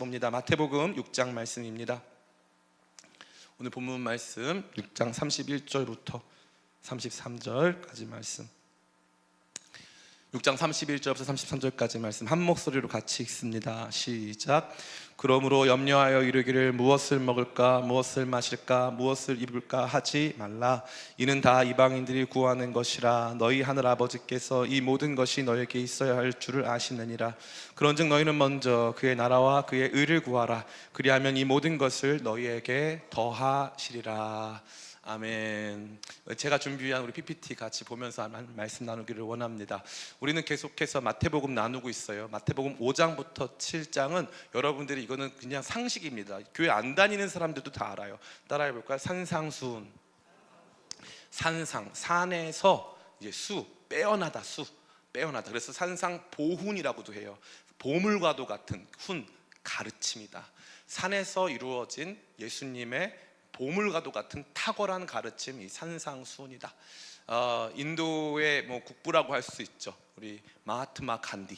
봅니다. 마태복음 6장 말씀입니다. 오늘 본문 말씀 6장 31절부터 33절까지 말씀, 6장 31절부터 33절까지 말씀 한 목소리로 같이 읽습니다. 시작. 그러므로 염려하여 이르기를 무엇을 먹을까 무엇을 마실까 무엇을 입을까 하지 말라. 이는 다 이방인들이 구하는 것이라. 너희 하늘 아버지께서 이 모든 것이 너에게 있어야 할 줄을 아시느니라. 그런즉 너희는 먼저 그의 나라와 그의 의를 구하라. 그리하면 이 모든 것을 너희에게 더하시리라. 아멘. 제가 준비한 우리 PPT 같이 보면서 말씀 나누기를 원합니다. 우리는 계속해서 마태복음 나누고 있어요. 마태복음 5장부터 7장은 여러분들이 이거는 그냥 상식입니다. 교회 안 다니는 사람들도 다 알아요. 따라해 볼까요? 산상수훈. 산상, 산에서 이제 수, 빼어나다, 수, 빼어나다. 그래서 산상보훈이라고도 해요. 보물과도 같은 훈, 가르침이다. 산에서 이루어진 예수님의 보물과도 같은 탁월한 가르침, 이 산상수훈이다. 인도의 국부라고 할 수 있죠. 우리 마하트마 간디.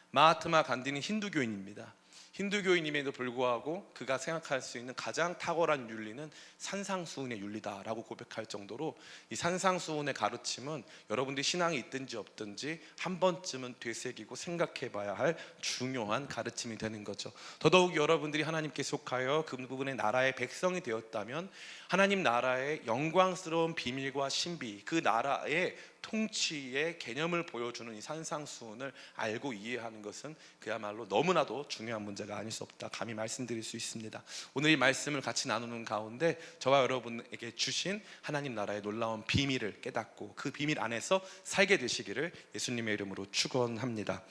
마하트마 간디는 힌두교인입니다. 힌두교인임에도 불구하고 그가 생각할 수 있는 가장 탁월한 윤리는 산상수훈의 윤리다라고 고백할 정도로 이 산상수훈의 가르침은 여러분들이 신앙이 있든지 없든지 한 번쯤은 되새기고 생각해 봐야 할 중요한 가르침이 되는 거죠. 더더욱 여러분들이 하나님께 속하여 그 부분의 나라의 백성이 되었다면 하나님 나라의 영광스러운 비밀과 신비, 그 나라의 통치의 개념을 보여주는 이 산상수훈을 알고 이해하는 것은 그야말로 너무나도 중요한 문제가 아닐 수 없다, 감히 말씀드릴 수 있습니다. 오늘 이 말씀을 같이 나누는 가운데 저와 여러분에게 주신 하나님 나라의 놀라운 비밀을 깨닫고 그 비밀 안에서 살게 되시기를 예수님의 이름으로 축원합니다.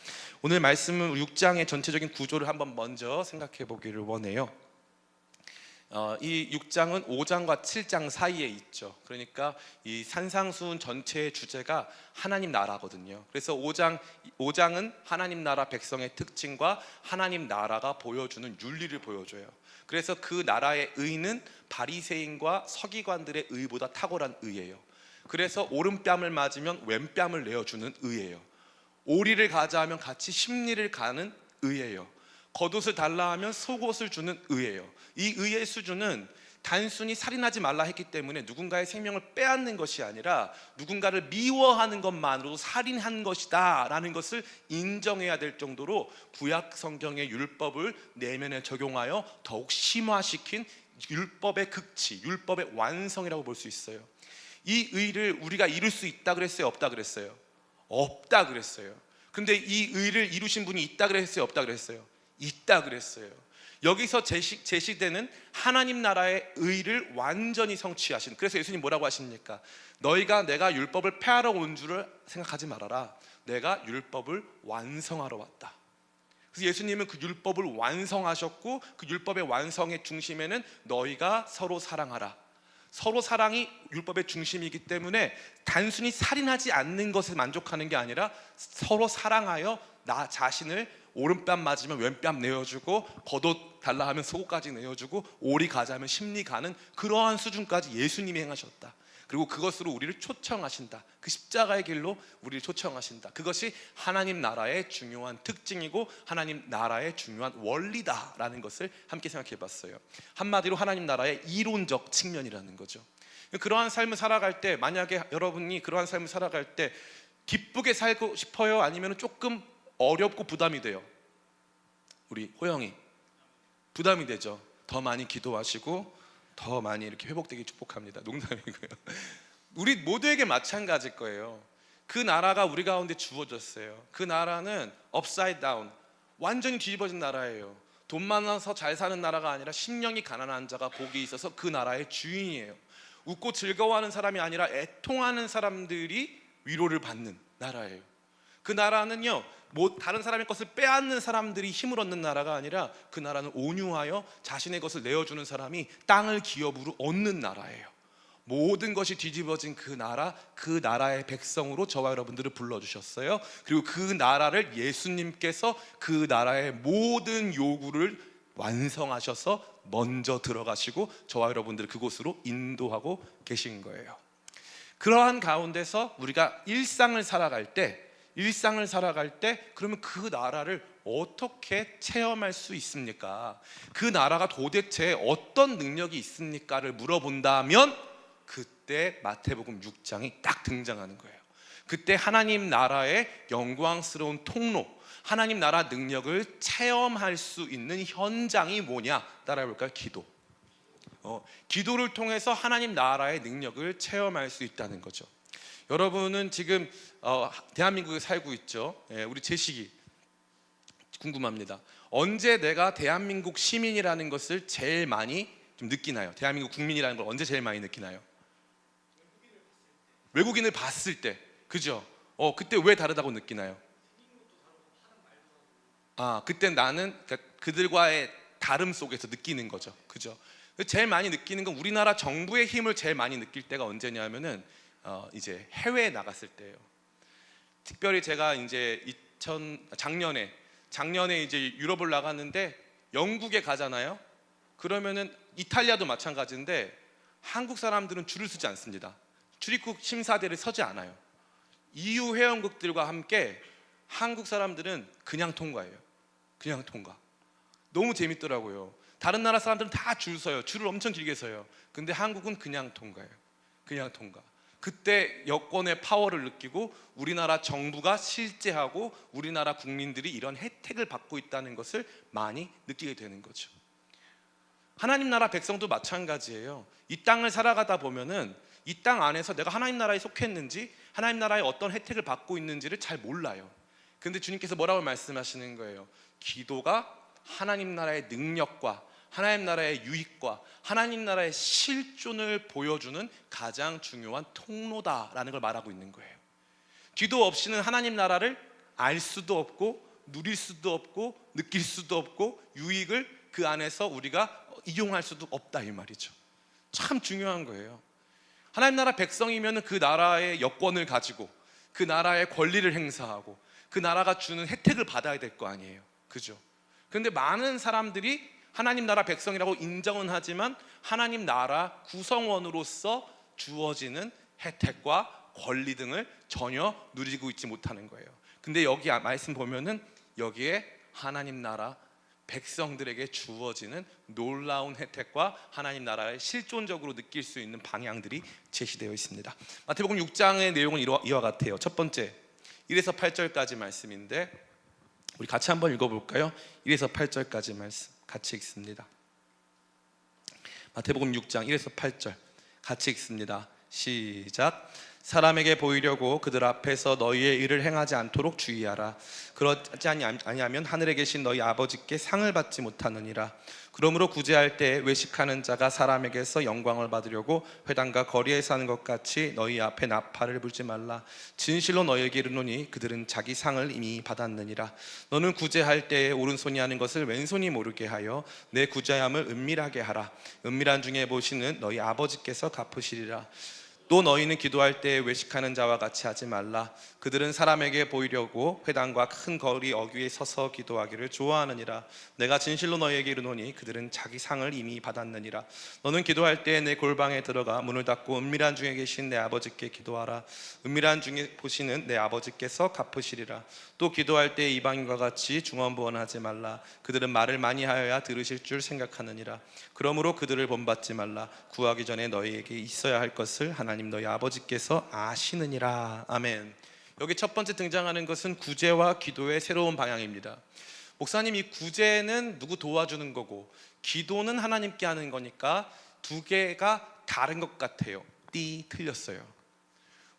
오늘 말씀은 6장의 전체적인 구조를 한번 먼저 생각해 보기를 원해요. 이 6장은 5장과 7장 사이에 있죠. 그러니까 이 산상수훈 전체의 주제가 하나님 나라거든요. 그래서 5장은 하나님 나라 백성의 특징과 하나님 나라가 보여주는 윤리를 보여줘요. 그래서 그 나라의 의는 바리새인과 서기관들의 의보다 탁월한 의예요. 그래서 오른뺨을 맞으면 왼뺨을 내어주는 의예요. 오리를 가자 하면 같이 십리를 가는 의예요. 겉옷을 달라 하면 속옷을 주는 의예요. 이 의의 수준은 단순히 살인하지 말라 했기 때문에 누군가의 생명을 빼앗는 것이 아니라 누군가를 미워하는 것만으로도 살인한 것이다 라는 것을 인정해야 될 정도로 구약 성경의 율법을 내면에 적용하여 더욱 심화시킨 율법의 극치, 율법의 완성이라고 볼 수 있어요. 이 의를 우리가 이룰 수 있다 그랬어요? 없다 그랬어요? 없다 그랬어요. 근데 이 의를 이루신 분이 있다 그랬어요? 없다 그랬어요? 있다 그랬어요. 여기서 제시되는 하나님 나라의 의를 완전히 성취하신, 그래서 예수님 뭐라고 하십니까? 너희가 내가 율법을 폐하러 온 줄을 생각하지 말아라. 내가 율법을 완성하러 왔다. 그래서 예수님은 그 율법을 완성하셨고 그 율법의 완성의 중심에는 너희가 서로 사랑하라. 서로 사랑이 율법의 중심이기 때문에 단순히 살인하지 않는 것에 만족하는 게 아니라 서로 사랑하여 나 자신을 오른뺨 맞으면 왼뺨 내어주고 겉옷 달라 하면 속옷까지 내어주고 오리 가자 하면 십리 가는 그러한 수준까지 예수님이 행하셨다. 그리고 그것으로 우리를 초청하신다. 그 십자가의 길로 우리를 초청하신다. 그것이 하나님 나라의 중요한 특징이고 하나님 나라의 중요한 원리다라는 것을 함께 생각해 봤어요. 한마디로 하나님 나라의 이론적 측면이라는 거죠. 그러한 삶을 살아갈 때, 만약에 여러분이 그러한 삶을 살아갈 때 기쁘게 살고 싶어요? 아니면 조금 어렵고 부담이 돼요? 우리 호영이 부담이 되죠. 더 많이 기도하시고 더 많이 이렇게 회복되기 축복합니다. 농담이고요. 우리 모두에게 마찬가지일 거예요. 그 나라가 우리 가운데 주어졌어요. 그 나라는 업사이드 다운, 완전히 뒤집어진 나라예요. 돈 많아서 잘 사는 나라가 아니라 심령이 가난한 자가 복이 있어서 그 나라의 주인이에요. 웃고 즐거워하는 사람이 아니라 애통하는 사람들이 위로를 받는 나라예요. 그 나라는요, 다른 사람의 것을 빼앗는 사람들이 힘을 얻는 나라가 아니라 그 나라는 온유하여 자신의 것을 내어주는 사람이 땅을 기업으로 얻는 나라예요. 모든 것이 뒤집어진 그 나라의 백성으로 저와 여러분들을 불러주셨어요. 그리고 그 나라를 예수님께서 그 나라의 모든 요구를 완성하셔서 먼저 들어가시고 저와 여러분들을 그곳으로 인도하고 계신 거예요. 그러한 가운데서 우리가 일상을 살아갈 때 일상을 살아갈 때 그러면 그 나라를 어떻게 체험할 수 있습니까? 그 나라가 도대체 어떤 능력이 있습니까를 물어본다면 그때 마태복음 6장이 딱 등장하는 거예요. 그때 하나님 나라의 영광스러운 통로, 하나님 나라 능력을 체험할 수 있는 현장이 뭐냐? 따라해볼까요? 기도. 기도를 통해서 하나님 나라의 능력을 체험할 수 있다는 거죠. 여러분은 지금 대한민국에 살고 있죠. 우리 제식이 궁금합니다. 언제 내가 대한민국 시민이라는 것을 제일 많이 좀 느끼나요? 대한민국 국민이라는 걸 언제 제일 많이 느끼나요? 외국인을 봤을 때, 그죠? 그때 왜 다르다고 느끼나요? 그때 나는 그들과의 다름 속에서 느끼는 거죠, 그죠? 제일 많이 느끼는 건 우리나라 정부의 힘을 제일 많이 느낄 때가 언제냐면은 이제 해외에 나갔을 때예요. 특별히 제가 이제 작년에 이제 유럽을 나갔는데 영국에 가잖아요. 그러면은 이탈리아도 마찬가지인데 한국 사람들은 줄을 서지 않습니다. 출입국 심사대를 서지 않아요. EU 회원국들과 함께 한국 사람들은 그냥 통과해요. 그냥 통과. 너무 재밌더라고요. 다른 나라 사람들은 다 줄 서요. 줄을 엄청 길게 서요. 근데 한국은 그냥 통과해요. 그냥 통과. 그때 여권의 파워를 느끼고 우리나라 정부가 실제하고 우리나라 국민들이 이런 혜택을 받고 있다는 것을 많이 느끼게 되는 거죠. 하나님 나라 백성도 마찬가지예요. 이 땅을 살아가다 보면은 이 땅 안에서 내가 하나님 나라에 속했는지 하나님 나라의 어떤 혜택을 받고 있는지를 잘 몰라요. 근데 주님께서 뭐라고 말씀하시는 거예요? 기도가 하나님 나라의 능력과 하나님 나라의 유익과 하나님 나라의 실존을 보여주는 가장 중요한 통로다라는 걸 말하고 있는 거예요. 기도 없이는 하나님 나라를 알 수도 없고 누릴 수도 없고 느낄 수도 없고 유익을 그 안에서 우리가 이용할 수도 없다 이 말이죠. 참 중요한 거예요. 하나님 나라 백성이면 그 나라의 여권을 가지고 그 나라의 권리를 행사하고 그 나라가 주는 혜택을 받아야 될 거 아니에요, 그죠? 그런데 많은 사람들이 하나님 나라 백성이라고 인정은 하지만 하나님 나라 구성원으로서 주어지는 혜택과 권리 등을 전혀 누리고 있지 못하는 거예요. 근데 여기 말씀 보면은 여기에 하나님 나라 백성들에게 주어지는 놀라운 혜택과 하나님 나라를 실존적으로 느낄 수 있는 방향들이 제시되어 있습니다. 마태복음 6장의 내용은 이와 같아요. 첫 번째 1에서 8절까지 말씀인데 우리 같이 한번 읽어볼까요? 1에서 8절까지 말씀 같이 읽습니다. 마태복음 6장 1에서 8절 같이 읽습니다. 시작. 사람에게 보이려고 그들 앞에서 너희의 일을 행하지 않도록 주의하라. 그렇지 아니하면 하늘에 계신 너희 아버지께 상을 받지 못하느니라. 그러므로 구제할 때 외식하는 자가 사람에게서 영광을 받으려고 회당과 거리에 사는 것 같이 너희 앞에 나팔을 불지 말라. 진실로 너희에게 이르노니 그들은 자기 상을 이미 받았느니라. 너는 구제할 때에 오른손이 하는 것을 왼손이 모르게 하여 내 구제함을 은밀하게 하라. 은밀한 중에 보시는 너희 아버지께서 갚으시리라. 또 너희는 기도할 때 외식하는 자와 같이 하지 말라. 그들은 사람에게 보이려고 회당과 큰 거리 어귀에 서서 기도하기를 좋아하느니라. 내가 진실로 너희에게 이르노니 그들은 자기 상을 이미 받았느니라. 너는 기도할 때 내 골방에 들어가 문을 닫고 은밀한 중에 계신 내 아버지께 기도하라. 은밀한 중에 보시는 내 아버지께서 갚으시리라. 또 기도할 때 이방인과 같이 중언부언하지 말라. 그들은 말을 많이 하여야 들으실 줄 생각하느니라. 그러므로 그들을 본받지 말라. 구하기 전에 너희에게 있어야 할 것을 하나님 너희 아버지께서 아시느니라. 아멘. 여기 첫 번째 등장하는 것은 구제와 기도의 새로운 방향입니다. 목사님, 이 구제는 누구 도와주는 거고 기도는 하나님께 하는 거니까 두 개가 다른 것 같아요. 틀렸어요.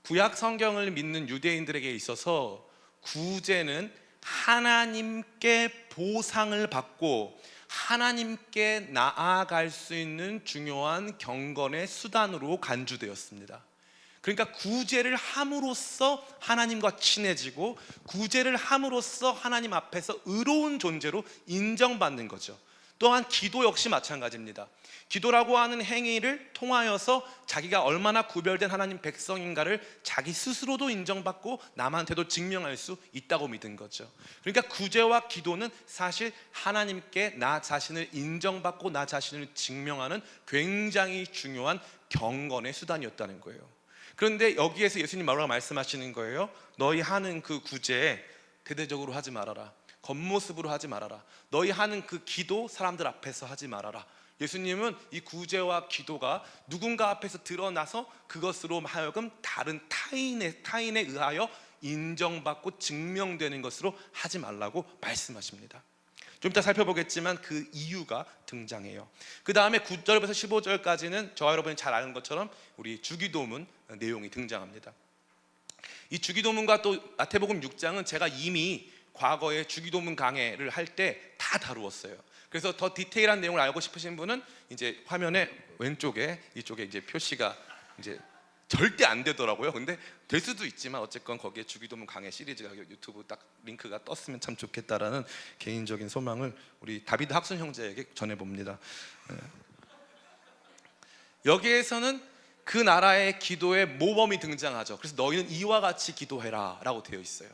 구약 성경을 믿는 유대인들에게 있어서 구제는 하나님께 보상을 받고 하나님께 나아갈 수 있는 중요한 경건의 수단으로 간주되었습니다. 그러니까 구제를 함으로써 하나님과 친해지고 구제를 함으로써 하나님 앞에서 의로운 존재로 인정받는 거죠. 또한 기도 역시 마찬가지입니다. 기도라고 하는 행위를 통하여서 자기가 얼마나 구별된 하나님 백성인가를 자기 스스로도 인정받고 남한테도 증명할 수 있다고 믿은 거죠. 그러니까 구제와 기도는 사실 하나님께 나 자신을 인정받고 나 자신을 증명하는 굉장히 중요한 경건의 수단이었다는 거예요. 그런데 여기에서 예수님 뭐라고 말씀하시는 거예요? 너희 하는 그 구제 대대적으로 하지 말아라. 겉모습으로 하지 말아라. 너희 하는 그 기도 사람들 앞에서 하지 말아라. 예수님은 이 구제와 기도가 누군가 앞에서 드러나서 그것으로 하여금 다른 타인에 의하여 인정받고 증명되는 것으로 하지 말라고 말씀하십니다. 좀 이따 살펴보겠지만 그 이유가 등장해요. 그 다음에 9절부터 15절까지는 저와 여러분이 잘 아는 것처럼 우리 주기도문 내용이 등장합니다. 이 주기도문과 또 마태복음 6장은 제가 이미 과거에 주기도문 강해를 할 때 다 다루었어요. 그래서 더 디테일한 내용을 알고 싶으신 분은 이제 화면에 왼쪽에 이쪽에 이제 표시가 이제 절대 안 되더라고요. 근데 될 수도 있지만 어쨌건 거기에 주기도문 강해 시리즈가 유튜브 딱 링크가 떴으면 참 좋겠다라는 개인적인 소망을 우리 다비드 학순 형제에게 전해봅니다. 여기에서는 그 나라의 기도의 모범이 등장하죠. 그래서 너희는 이와 같이 기도해라 라고 되어 있어요.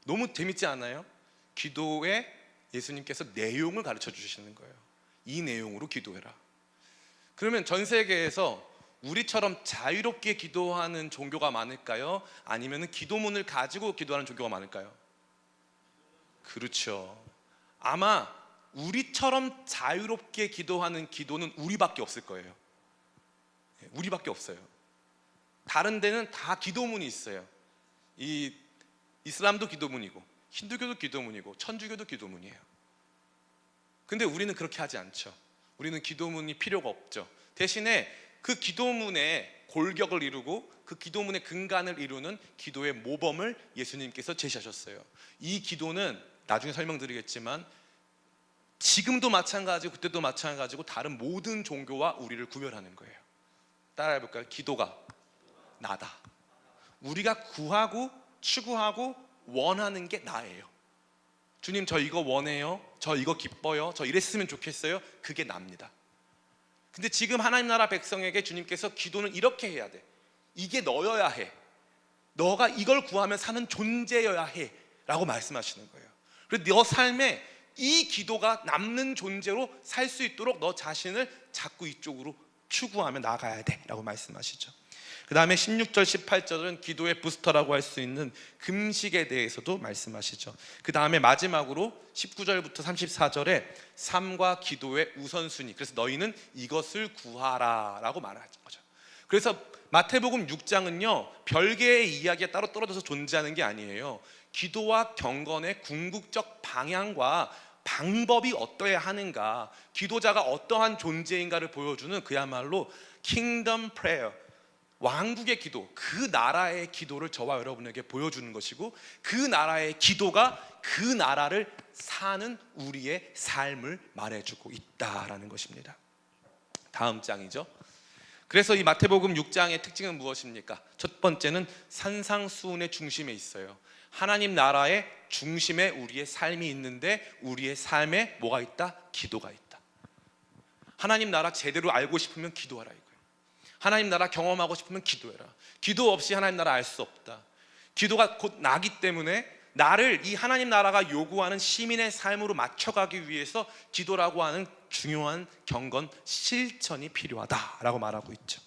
너무 재밌지 않아요? 기도에 예수님께서 내용을 가르쳐 주시는 거예요. 이 내용으로 기도해라. 그러면 전 세계에서 우리처럼 자유롭게 기도하는 종교가 많을까요? 아니면 기도문을 가지고 기도하는 종교가 많을까요? 그렇죠. 아마 우리처럼 자유롭게 기도하는 기도는 우리밖에 없을 거예요. 우리밖에 없어요. 다른 데는 다 기도문이 있어요. 이 이슬람도 기도문이고 힌두교도 기도문이고 천주교도 기도문이에요. 근데 우리는 그렇게 하지 않죠. 우리는 기도문이 필요가 없죠. 대신에 그 기도문의 골격을 이루고 그 기도문의 근간을 이루는 기도의 모범을 예수님께서 제시하셨어요. 이 기도는 나중에 설명드리겠지만 지금도 마찬가지고 그때도 마찬가지고 다른 모든 종교와 우리를 구별하는 거예요. 따라해볼까요? 기도가 나다. 우리가 구하고 추구하고 원하는 게 나예요. 주님, 저 이거 원해요. 저 이거 기뻐요. 저 이랬으면 좋겠어요. 그게 납니다. 근데 지금 하나님 나라 백성에게 주님께서 기도는 이렇게 해야 돼. 이게 너여야 해. 너가 이걸 구하면 사는 존재여야 해 라고 말씀하시는 거예요. 그래서 너 삶에 이 기도가 남는 존재로 살 수 있도록 너 자신을 자꾸 이쪽으로 추구하며 나가야 돼 라고 말씀하시죠. 그 다음에 16절 18절은 기도의 부스터라고 할 수 있는 금식에 대해서도 말씀하시죠. 그 다음에 마지막으로 19절부터 34절에 삶과 기도의 우선순위, 그래서 너희는 이것을 구하라 라고 말하는 거죠. 그래서 마태복음 6장은요 별개의 이야기가 따로 떨어져서 존재하는 게 아니에요. 기도와 경건의 궁극적 방향과 방법이 어떠해야 하는가, 기도자가 어떠한 존재인가를 보여주는 그야말로 킹덤 프레이어, 왕국의 기도, 그 나라의 기도를 저와 여러분에게 보여주는 것이고, 그 나라의 기도가 그 나라를 사는 우리의 삶을 말해주고 있다라는 것입니다. 다음 장이죠. 그래서 이 마태복음 6장의 특징은 무엇입니까? 첫 번째는 산상수훈의 중심에 있어요. 하나님 나라의 중심에 우리의 삶이 있는데 우리의 삶에 뭐가 있다? 기도가 있다. 하나님 나라 제대로 알고 싶으면 기도하라 이거예요. 하나님 나라 경험하고 싶으면 기도해라. 기도 없이 하나님 나라 알 수 없다. 기도가 곧 나기 때문에 나를 이 하나님 나라가 요구하는 시민의 삶으로 맞춰가기 위해서 기도라고 하는 중요한 경건 실천이 필요하다라고 말하고 있죠.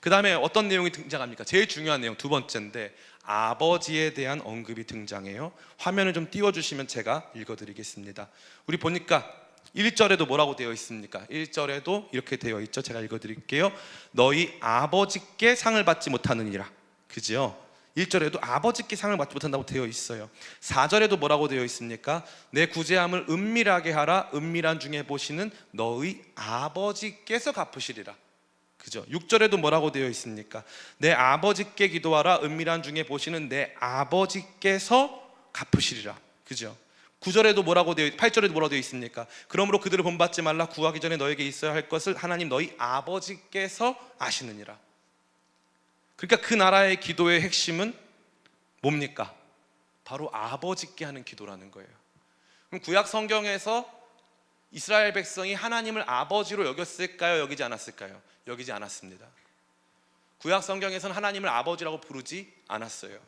그 다음에 어떤 내용이 등장합니까? 제일 중요한 내용 두 번째인데 아버지에 대한 언급이 등장해요. 화면을 좀 띄워주시면 제가 읽어드리겠습니다. 우리 보니까 1절에도 뭐라고 되어 있습니까? 1절에도 이렇게 되어 있죠. 제가 읽어드릴게요. 너희 아버지께 상을 받지 못하느니라. 그죠? 1절에도 아버지께 상을 받지 못한다고 되어 있어요. 4절에도 뭐라고 되어 있습니까? 내 구제함을 은밀하게 하라. 은밀한 중에 보시는 너희 아버지께서 갚으시리라. 그죠? 6절에도 뭐라고 되어 있습니까? 내 아버지께 기도하라. 은밀한 중에 보시는 내 아버지께서 갚으시리라. 그죠? 9절에도 뭐라고 되어 8절에도 뭐라고 되어 있습니까? 그러므로 그들을 본받지 말라. 구하기 전에 너에게 있어야 할 것을 하나님 너희 아버지께서 아시느니라. 그러니까 그 나라의 기도의 핵심은 뭡니까? 바로 아버지께 하는 기도라는 거예요. 그럼 구약 성경에서 이스라엘 백성이 하나님을 아버지로 여겼을까요? 여기지 않았을까요? 여기지 않았습니다. 구약 성경에서는 하나님을 아버지라고 부르지 않았어요.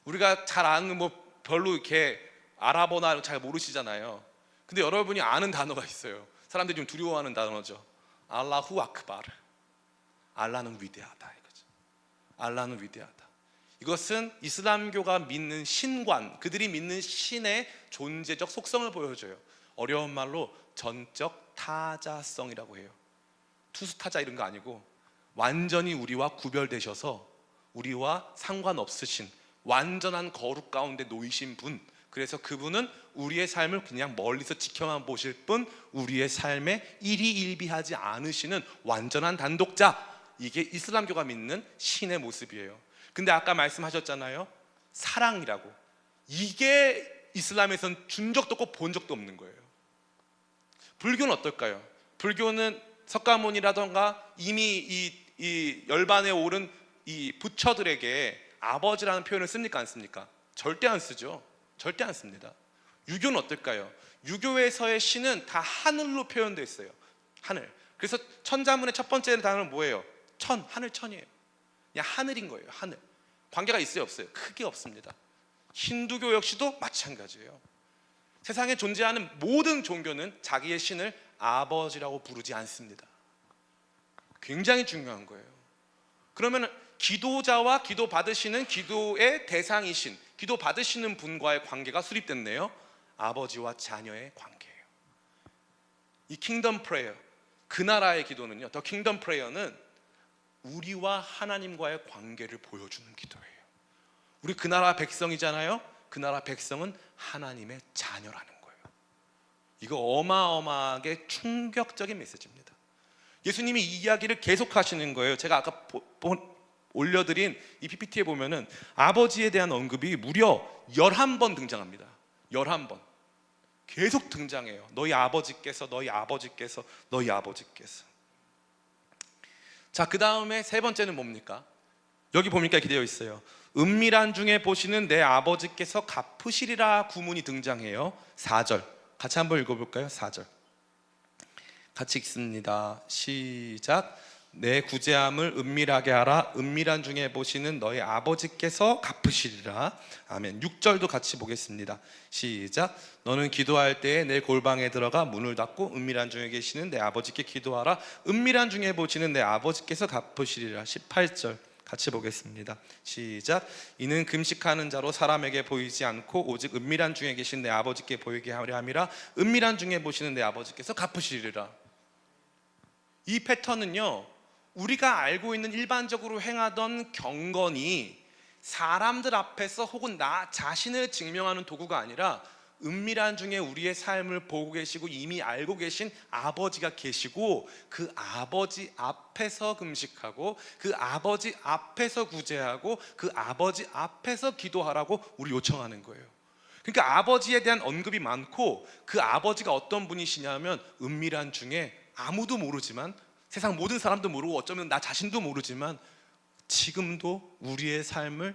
우리가 잘 아는 별로 이렇게 아랍어나 잘 모르시잖아요. 근데 여러분이 아는 단어가 있어요. 사람들이 좀 두려워하는 단어죠. 알라후 아크바르. 알라는 위대하다 이거죠. 알라는 위대하다. 이것은 이슬람교가 믿는 신관, 그들이 믿는 신의 존재적 속성을 보여줘요. 어려운 말로 전적 타자성이라고 해요. 투수타자 이런 거 아니고 완전히 우리와 구별되셔서 우리와 상관없으신 완전한 거룩 가운데 놓이신 분, 그래서 그분은 우리의 삶을 그냥 멀리서 지켜만 보실 뿐 우리의 삶에 일희일비하지 않으시는 완전한 단독자, 이게 이슬람교가 믿는 신의 모습이에요. 근데 아까 말씀하셨잖아요, 사랑이라고. 이게 이슬람에선 준 적도 없고 본 적도 없는 거예요. 불교는 어떨까요? 불교는 석가모니라던가 이미 이 열반에 오른 이 부처들에게 아버지라는 표현을 씁니까 안 씁니까? 절대 안 쓰죠. 절대 안 씁니다. 유교는 어떨까요? 유교에서의 신은 다 하늘로 표현되어 있어요. 하늘. 그래서 천자문의 첫 번째 단어는 뭐예요? 천, 하늘 천이에요. 그냥 하늘인 거예요. 하늘. 관계가 있어요 없어요? 크게 없습니다. 힌두교 역시도 마찬가지예요. 세상에 존재하는 모든 종교는 자기의 신을 아버지라고 부르지 않습니다. 굉장히 중요한 거예요. 그러면 기도자와 기도 받으시는 기도의 대상이신, 기도 받으시는 분과의 관계가 수립됐네요. 아버지와 자녀의 관계예요. 이 킹덤 프레이어, 그 나라의 기도는요, 더 킹덤 프레이어는 우리와 하나님과의 관계를 보여주는 기도예요. 우리 그 나라 백성이잖아요. 그 나라 백성은 하나님의 자녀라는 거예요. 이거 어마어마하게 충격적인 메시지입니다. 예수님이 이 이야기를 계속 하시는 거예요. 제가 아까 올려드린 이 PPT에 보면은 아버지에 대한 언급이 무려 11번 등장합니다. 11번 계속 등장해요. 너희 아버지께서, 너희 아버지께서, 너희 아버지께서. 자, 그 다음에 세 번째는 뭡니까? 여기 보니까 이렇게 되어 있어요. 은밀한 중에 보시는 내 아버지께서 갚으시리라 구문이 등장해요. 4절 같이 한번 읽어볼까요? 4절 같이 읽습니다. 시작. 내 구제함을 은밀하게 하라. 은밀한 중에 보시는 너희 아버지께서 갚으시리라. 아멘. 6절도 같이 보겠습니다. 시작. 너는 기도할 때에 내 골방에 들어가 문을 닫고 은밀한 중에 계시는 내 아버지께 기도하라. 은밀한 중에 보시는 내 아버지께서 갚으시리라. 18절 같이 보겠습니다. 시작. 이는 금식하는 자로 사람에게 보이지 않고 오직 은밀한 중에 계신 내 아버지께 보이게 하려 함이라. 은밀한 중에 보시는 내 아버지께서 갚으시리라. 이 패턴은요, 우리가 알고 있는 일반적으로 행하던 경건이 사람들 앞에서 혹은 나 자신을 증명하는 도구가 아니라 은밀한 중에 우리의 삶을 보고 계시고 이미 알고 계신 아버지가 계시고 그 아버지 앞에서 금식하고 그 아버지 앞에서 구제하고 그 아버지 앞에서 기도하라고 우리 요청하는 거예요. 그러니까 아버지에 대한 언급이 많고 그 아버지가 어떤 분이시냐면 은밀한 중에 아무도 모르지만 세상 모든 사람도 모르고 어쩌면 나 자신도 모르지만 지금도 우리의 삶을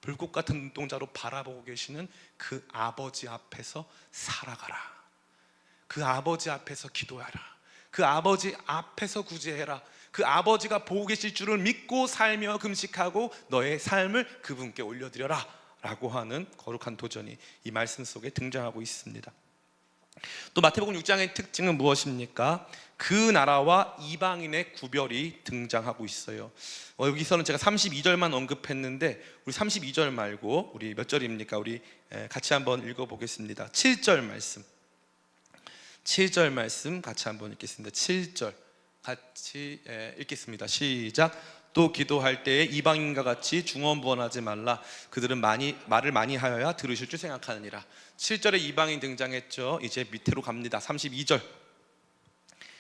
불꽃 같은 눈동자로 바라보고 계시는 그 아버지 앞에서 살아가라. 그 아버지 앞에서 기도하라. 그 아버지 앞에서 구제해라. 그 아버지가 보고 계실 줄을 믿고 살며 금식하고 너의 삶을 그분께 올려드려라 라고 하는 거룩한 도전이 이 말씀 속에 등장하고 있습니다. 또 마태복음 6장의 특징은 무엇입니까? 그 나라와 이방인의 구별이 등장하고 있어요. 여기서는 제가 32절만 언급했는데 우리 32절 말고 우리 몇 절입니까? 우리 같이 한번 읽어보겠습니다. 7절 말씀 7절 말씀 같이 한번 읽겠습니다. 7절 같이 읽겠습니다. 시작. 또 기도할 때에 이방인과 같이 중언부언하지 말라. 그들은 말을 많이 하여야 들으실 줄 생각하느니라. 7절에 이방인 등장했죠. 이제 밑으로 갑니다. 32절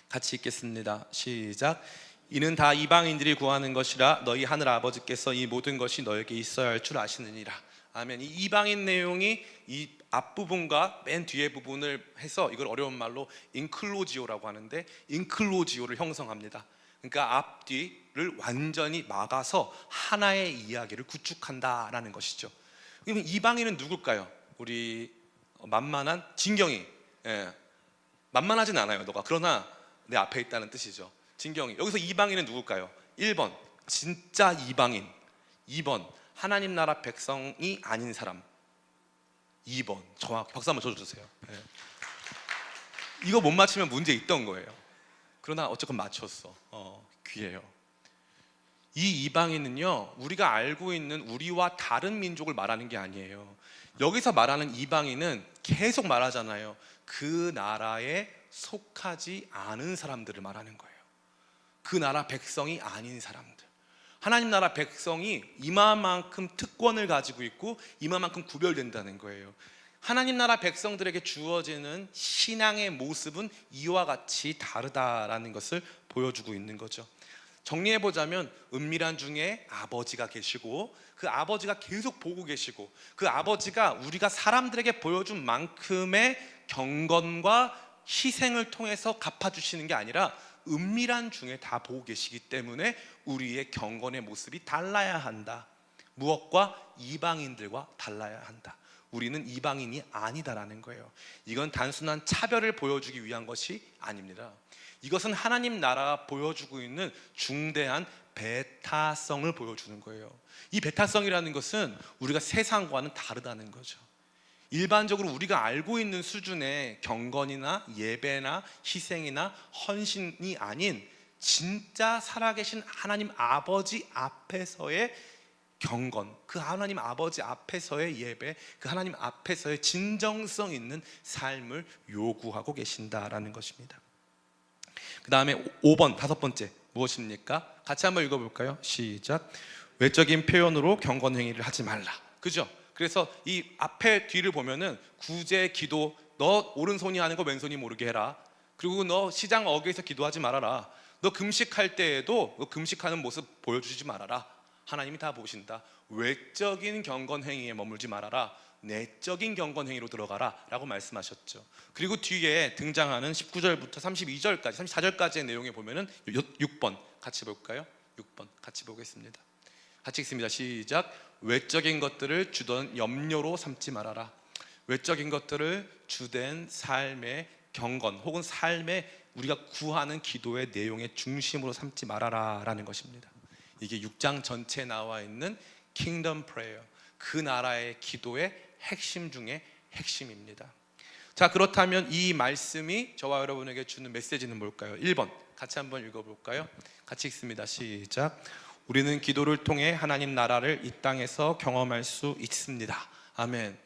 같이 읽겠습니다. 시작. 이는 다 이방인들이 구하는 것이라 너희 하늘 아버지께서 이 모든 것이 너에게 있어야 할 줄 아시느니라. 아멘. 이 이방인 내용이 이 앞부분과 맨 뒤에 부분을 해서 이걸 어려운 말로 인클로지오라고 하는데 인클로지오를 형성합니다. 그러니까 앞뒤를 완전히 막아서 하나의 이야기를 구축한다라는 것이죠. 그럼 이방인은 누굴까요? 우리 만만한 진경이. 만만하진 않아요 너가. 그러나 내 앞에 있다는 뜻이죠. 진경이. 여기서 이방인은 누굴까요? 1번 진짜 이방인, 2번 하나님 나라 백성이 아닌 사람. 2번 정확히. 박수 한번 쳐주세요. 이거 못 맞히면 문제 있던 거예요. 그러나 어쨌건 맞췄어. 귀해요. 이 이방인은요, 우리가 알고 있는 우리와 다른 민족을 말하는 게 아니에요. 여기서 말하는 이방인은 계속 말하잖아요. 그 나라에 속하지 않은 사람들을 말하는 거예요. 그 나라 백성이 아닌 사람들. 하나님 나라 백성이 이만큼 특권을 가지고 있고 이만큼 구별된다는 거예요. 하나님 나라 백성들에게 주어지는 신앙의 모습은 이와 같이 다르다라는 것을 보여주고 있는 거죠. 정리해보자면 은밀한 중에 아버지가 계시고, 그 아버지가 계속 보고 계시고, 그 아버지가 우리가 사람들에게 보여준 만큼의 경건과 희생을 통해서 갚아주시는 게 아니라 은밀한 중에 다 보고 계시기 때문에 우리의 경건의 모습이 달라야 한다. 무엇과? 이방인들과 달라야 한다. 우리는 이방인이 아니다라는 거예요. 이건 단순한 차별을 보여주기 위한 것이 아닙니다. 이것은 하나님 나라가 보여주고 있는 중대한 배타성을 보여주는 거예요. 이 배타성이라는 것은 우리가 세상과는 다르다는 거죠. 일반적으로 우리가 알고 있는 수준의 경건이나 예배나 희생이나 헌신이 아닌 진짜 살아계신 하나님 아버지 앞에서의 경건, 그 하나님 아버지 앞에서의 예배, 그 하나님 앞에서의 진정성 있는 삶을 요구하고 계신다라는 것입니다. 그 다음에 5번, 다섯 번째 무엇입니까? 같이 한번 읽어볼까요? 시작. 외적인 표현으로 경건 행위를 하지 말라. 그죠? 그래서 이 앞에 뒤를 보면은 구제 기도, 너 오른손이 하는 거 왼손이 모르게 해라. 그리고 너 시장 어귀에서 기도하지 말아라. 너 금식할 때에도 너 금식하는 모습 보여주지 말아라. 하나님이 다 보신다. 외적인 경건 행위에 머물지 말아라. 내적인 경건 행위로 들어가라 라고 말씀하셨죠. 그리고 뒤에 등장하는 19절부터 32절까지 34절까지의 내용에 보면은 6번 같이 볼까요? 6번 같이 보겠습니다. 같이 읽습니다. 시작. 외적인 것들을 주된 염려로 삼지 말아라. 외적인 것들을 주된 삶의 경건 혹은 삶의 우리가 구하는 기도의 내용의 중심으로 삼지 말아라 라는 것입니다. 이게 6장 전체에 나와 있는 킹덤 프레이어, 그 나라의 기도의 핵심 중에 핵심입니다. 자, 그렇다면 이 말씀이 저와 여러분에게 주는 메시지는 뭘까요? 1번 같이 한번 읽어볼까요? 같이 읽습니다. 시작. 우리는 기도를 통해 하나님 나라를 이 땅에서 경험할 수 있습니다. 아멘.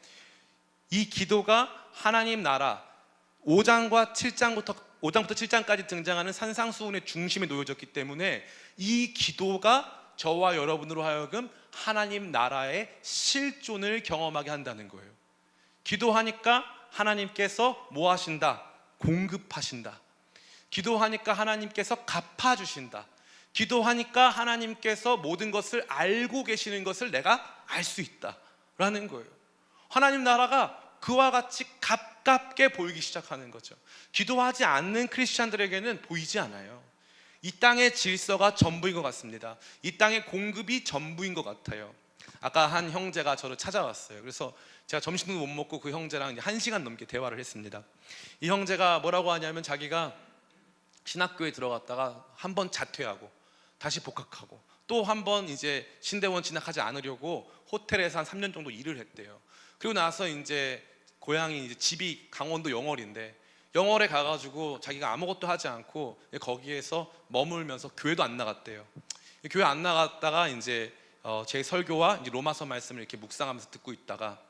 이 기도가 하나님 나라 5장부터 7장까지 등장하는 산상수훈의 중심에 놓여졌기 때문에 이 기도가 저와 여러분으로 하여금 하나님 나라의 실존을 경험하게 한다는 거예요. 기도하니까 하나님께서 뭐 하신다? 공급하신다. 기도하니까 하나님께서 갚아주신다. 기도하니까 하나님께서 모든 것을 알고 계시는 것을 내가 알 수 있다라는 거예요. 하나님 나라가 그와 같이 가깝게 보이기 시작하는 거죠. 기도하지 않는 크리스찬들에게는 보이지 않아요. 이 땅의 질서가 전부인 것 같습니다. 이 땅의 공급이 전부인 것 같아요. 아까 한 형제가 저를 찾아왔어요. 그래서 제가 점심도 못 먹고 그 형제랑 1시간 넘게 대화를 했습니다. 이 형제가 뭐라고 하냐면 자기가 신학교에 들어갔다가 한 번 자퇴하고 다시 복학하고 또 한 번 이제 신대원 진학하지 않으려고 호텔에서 한 3년 정도 일을 했대요. 그리고 나서 이제 고향이 이제 집이 강원도 영월인데 영월에 가가지고 자기가 아무것도 하지 않고 거기에서 머물면서 교회도 안 나갔대요. 교회 안 나갔다가 이제 제 설교와 이제 로마서 말씀을 이렇게 묵상하면서 듣고 있다가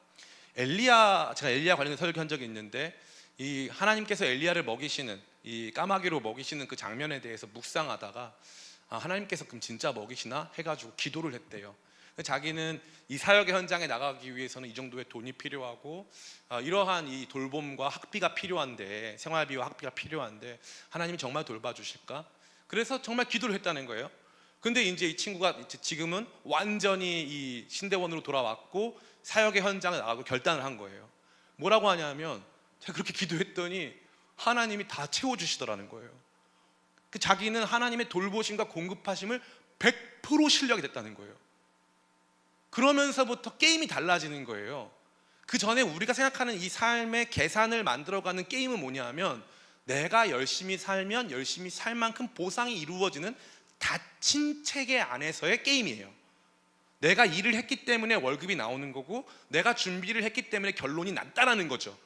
제가 엘리야 관련해서 설교한 적이 있는데 이 하나님께서 엘리야를 먹이시는 이 까마귀로 먹이시는 그 장면에 대해서 묵상하다가 하나님께서 그럼 진짜 먹이시나 해가지고 기도를 했대요. 자기는 이 사역의 현장에 나가기 위해서는 이 정도의 돈이 필요하고 이러한 이 돌봄과 학비가 필요한데, 생활비와 학비가 필요한데 하나님이 정말 돌봐주실까? 그래서 정말 기도를 했다는 거예요. 근데 이제 이 친구가 지금은 완전히 이 신대원으로 돌아왔고 사역의 현장에 나가고 결단을 한 거예요. 뭐라고 하냐면 제가 그렇게 기도했더니 하나님이 다 채워주시더라는 거예요. 자기는 하나님의 돌보심과 공급하심을 100% 신뢰하게 됐다는 거예요. 그러면서부터 게임이 달라지는 거예요. 그 전에 우리가 생각하는 이 삶의 계산을 만들어가는 게임은 뭐냐면 내가 열심히 살면 열심히 살 만큼 보상이 이루어지는 닫힌 체계 안에서의 게임이에요. 내가 일을 했기 때문에 월급이 나오는 거고 내가 준비를 했기 때문에 결론이 났다라는 거죠.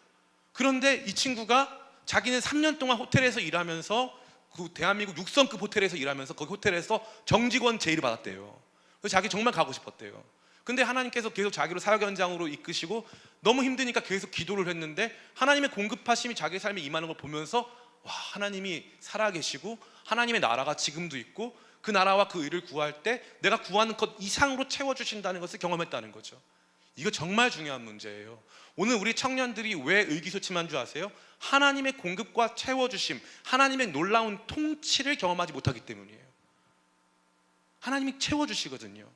그런데 이 친구가 자기는 3년 동안 호텔에서 일하면서 그 대한민국 6성급 호텔에서 일하면서 거기 호텔에서 정직원 제의를 받았대요. 그래서 자기 정말 가고 싶었대요. 근데 하나님께서 계속 자기를 사역 현장으로 이끄시고 너무 힘드니까 계속 기도를 했는데 하나님의 공급하심이 자기 삶에 임하는 걸 보면서 와, 하나님이 살아계시고 하나님의 나라가 지금도 있고 그 나라와 그 의를 구할 때 내가 구하는 것 이상으로 채워주신다는 것을 경험했다는 거죠. 이거 정말 중요한 문제예요. 오늘 우리 청년들이 왜 의기소침한 줄 아세요? 하나님의 공급과 채워주심, 하나님의 놀라운 통치를 경험하지 못하기 때문이에요. 하나님이 채워주시거든요.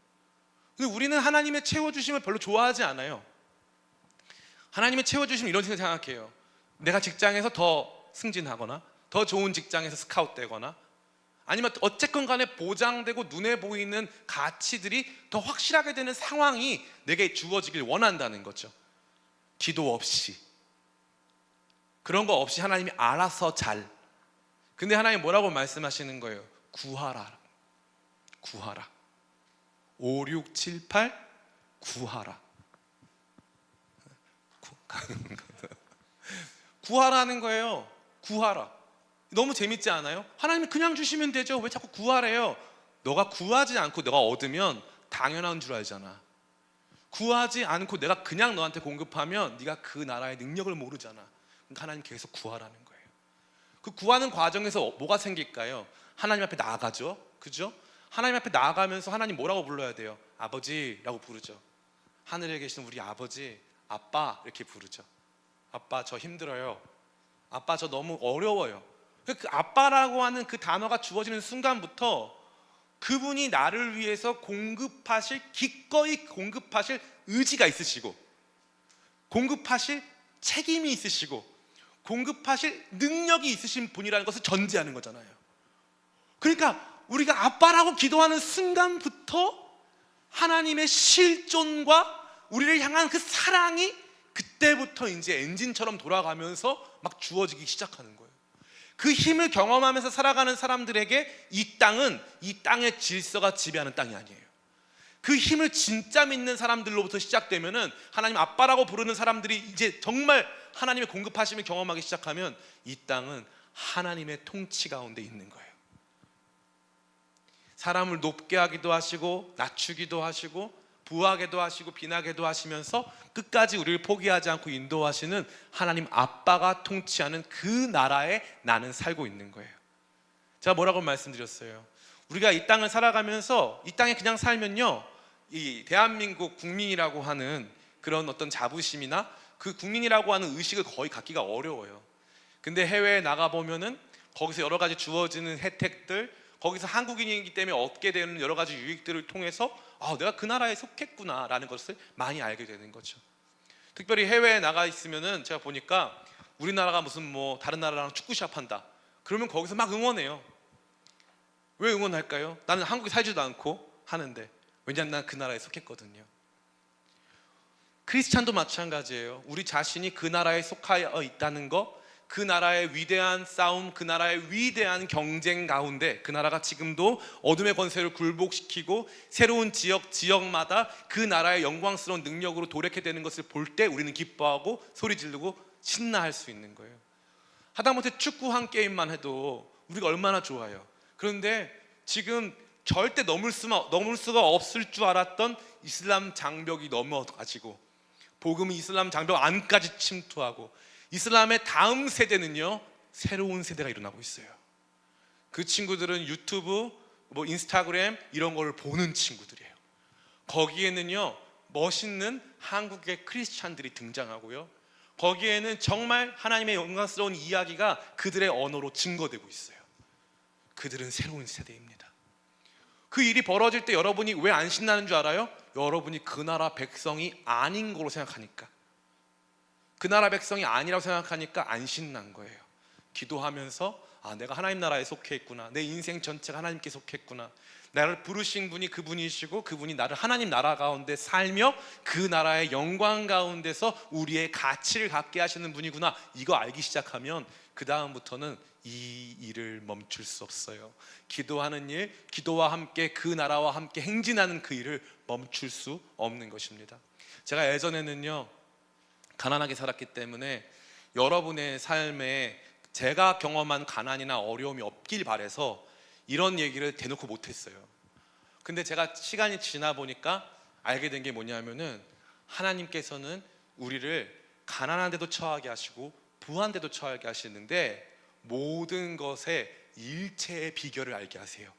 근데 우리는 하나님의 채워주심을 별로 좋아하지 않아요. 하나님의 채워주심 이런 생각해요. 내가 직장에서 더 승진하거나 더 좋은 직장에서 스카웃되거나 아니면 어쨌건 간에 보장되고 눈에 보이는 가치들이 더 확실하게 되는 상황이 내게 주어지길 원한다는 거죠. 기도 없이, 그런 거 없이 하나님이 알아서 잘. 근데 하나님 뭐라고 말씀하시는 거예요? 구하라. 구하라. 5, 6, 7, 8 구하라. 구하라는 거예요. 구하라. 너무 재밌지 않아요? 하나님이 그냥 주시면 되죠. 왜 자꾸 구하래요? 너가 구하지 않고 너가 얻으면 당연한 줄 알잖아. 구하지 않고 내가 그냥 너한테 공급하면 네가 그 나라의 능력을 모르잖아. 그러니까 하나님 계속 구하라는 거예요. 그 구하는 과정에서 뭐가 생길까요? 하나님 앞에 나아가죠. 그죠? 하나님 앞에 나아가면서 하나님 뭐라고 불러야 돼요? 아버지라고 부르죠. 하늘에 계신 우리 아버지, 아빠 이렇게 부르죠. 아빠 저 힘들어요. 아빠 저 너무 어려워요. 그 아빠라고 하는 그 단어가 주어지는 순간부터 그분이 나를 위해서 공급하실, 기꺼이 공급하실 의지가 있으시고 공급하실 책임이 있으시고 공급하실 능력이 있으신 분이라는 것을 전제하는 거잖아요. 그러니까 우리가 아빠라고 기도하는 순간부터 하나님의 실존과 우리를 향한 그 사랑이 그때부터 이제 엔진처럼 돌아가면서 막 주어지기 시작하는 거예요. 그 힘을 경험하면서 살아가는 사람들에게 이 땅은 이 땅의 질서가 지배하는 땅이 아니에요. 그 힘을 진짜 믿는 사람들로부터 시작되면은 하나님 아빠라고 부르는 사람들이 이제 정말 하나님의 공급하심을 경험하기 시작하면 이 땅은 하나님의 통치 가운데 있는 거예요. 사람을 높게 하기도 하시고 낮추기도 하시고 부하게도 하시고 빈하게도 하시면서 끝까지 우리를 포기하지 않고 인도하시는 하나님 아빠가 통치하는 그 나라에 나는 살고 있는 거예요. 제가 뭐라고 말씀드렸어요? 우리가 이 땅을 살아가면서 이 땅에 그냥 살면요, 이 대한민국 국민이라고 하는 그런 어떤 자부심이나 그 국민이라고 하는 의식을 거의 갖기가 어려워요. 근데 해외에 나가보면은 거기서 여러 가지 주어지는 혜택들, 거기서 한국인이기 때문에 얻게 되는 여러 가지 유익들을 통해서 내가 그 나라에 속했구나 라는 것을 많이 알게 되는 거죠. 특별히 해외에 나가 있으면은 제가 보니까 우리나라가 무슨 뭐 다른 나라랑 축구 시합한다 그러면 거기서 막 응원해요. 왜 응원할까요? 나는 한국에 살지도 않고 하는데, 왜냐하면 난 그 나라에 속했거든요. 크리스찬도 마찬가지예요. 우리 자신이 그 나라에 속하여 있다는 것, 그 나라의 위대한 싸움, 그 나라의 위대한 경쟁 가운데 그 나라가 지금도 어둠의 권세를 굴복시키고 새로운 지역마다 그 나라의 영광스러운 능력으로 도래케 되는 것을 볼 때 우리는 기뻐하고 소리 지르고 신나할 수 있는 거예요. 하다못해 축구 한 게임만 해도 우리가 얼마나 좋아요. 그런데 지금 절대 넘을 수가 없을 줄 알았던 이슬람 장벽이 넘어가지고 복음이 이슬람 장벽 안까지 침투하고 이슬람의 다음 세대는요, 새로운 세대가 일어나고 있어요. 그 친구들은 유튜브, 인스타그램 이런 걸 보는 친구들이에요. 거기에는요, 멋있는 한국의 크리스찬들이 등장하고요, 거기에는 정말 하나님의 영광스러운 이야기가 그들의 언어로 증거되고 있어요. 그들은 새로운 세대입니다. 그 일이 벌어질 때 여러분이 왜 안 신나는 줄 알아요? 여러분이 그 나라 백성이 아닌 거로 생각하니까, 그 나라 백성이 아니라고 생각하니까 안 신난 거예요. 기도하면서 내가 하나님 나라에 속해 있구나, 내 인생 전체가 하나님께 속했구나, 나를 부르신 분이 그분이시고 그분이 나를 하나님 나라 가운데 살며 그 나라의 영광 가운데서 우리의 가치를 갖게 하시는 분이구나, 이거 알기 시작하면 그 다음부터는 이 일을 멈출 수 없어요. 기도하는 일, 기도와 함께 그 나라와 함께 행진하는 그 일을 멈출 수 없는 것입니다. 제가 예전에는요, 가난하게 살았기 때문에 여러분의 삶에 제가 경험한 가난이나 어려움이 없길 바래서 이런 얘기를 대놓고 못했어요. 근데 제가 시간이 지나 보니까 알게 된 게 뭐냐면은, 하나님께서는 우리를 가난한 데도 처하게 하시고 부한 데도 처하게 하시는데 모든 것의 일체의 비결을 알게 하세요.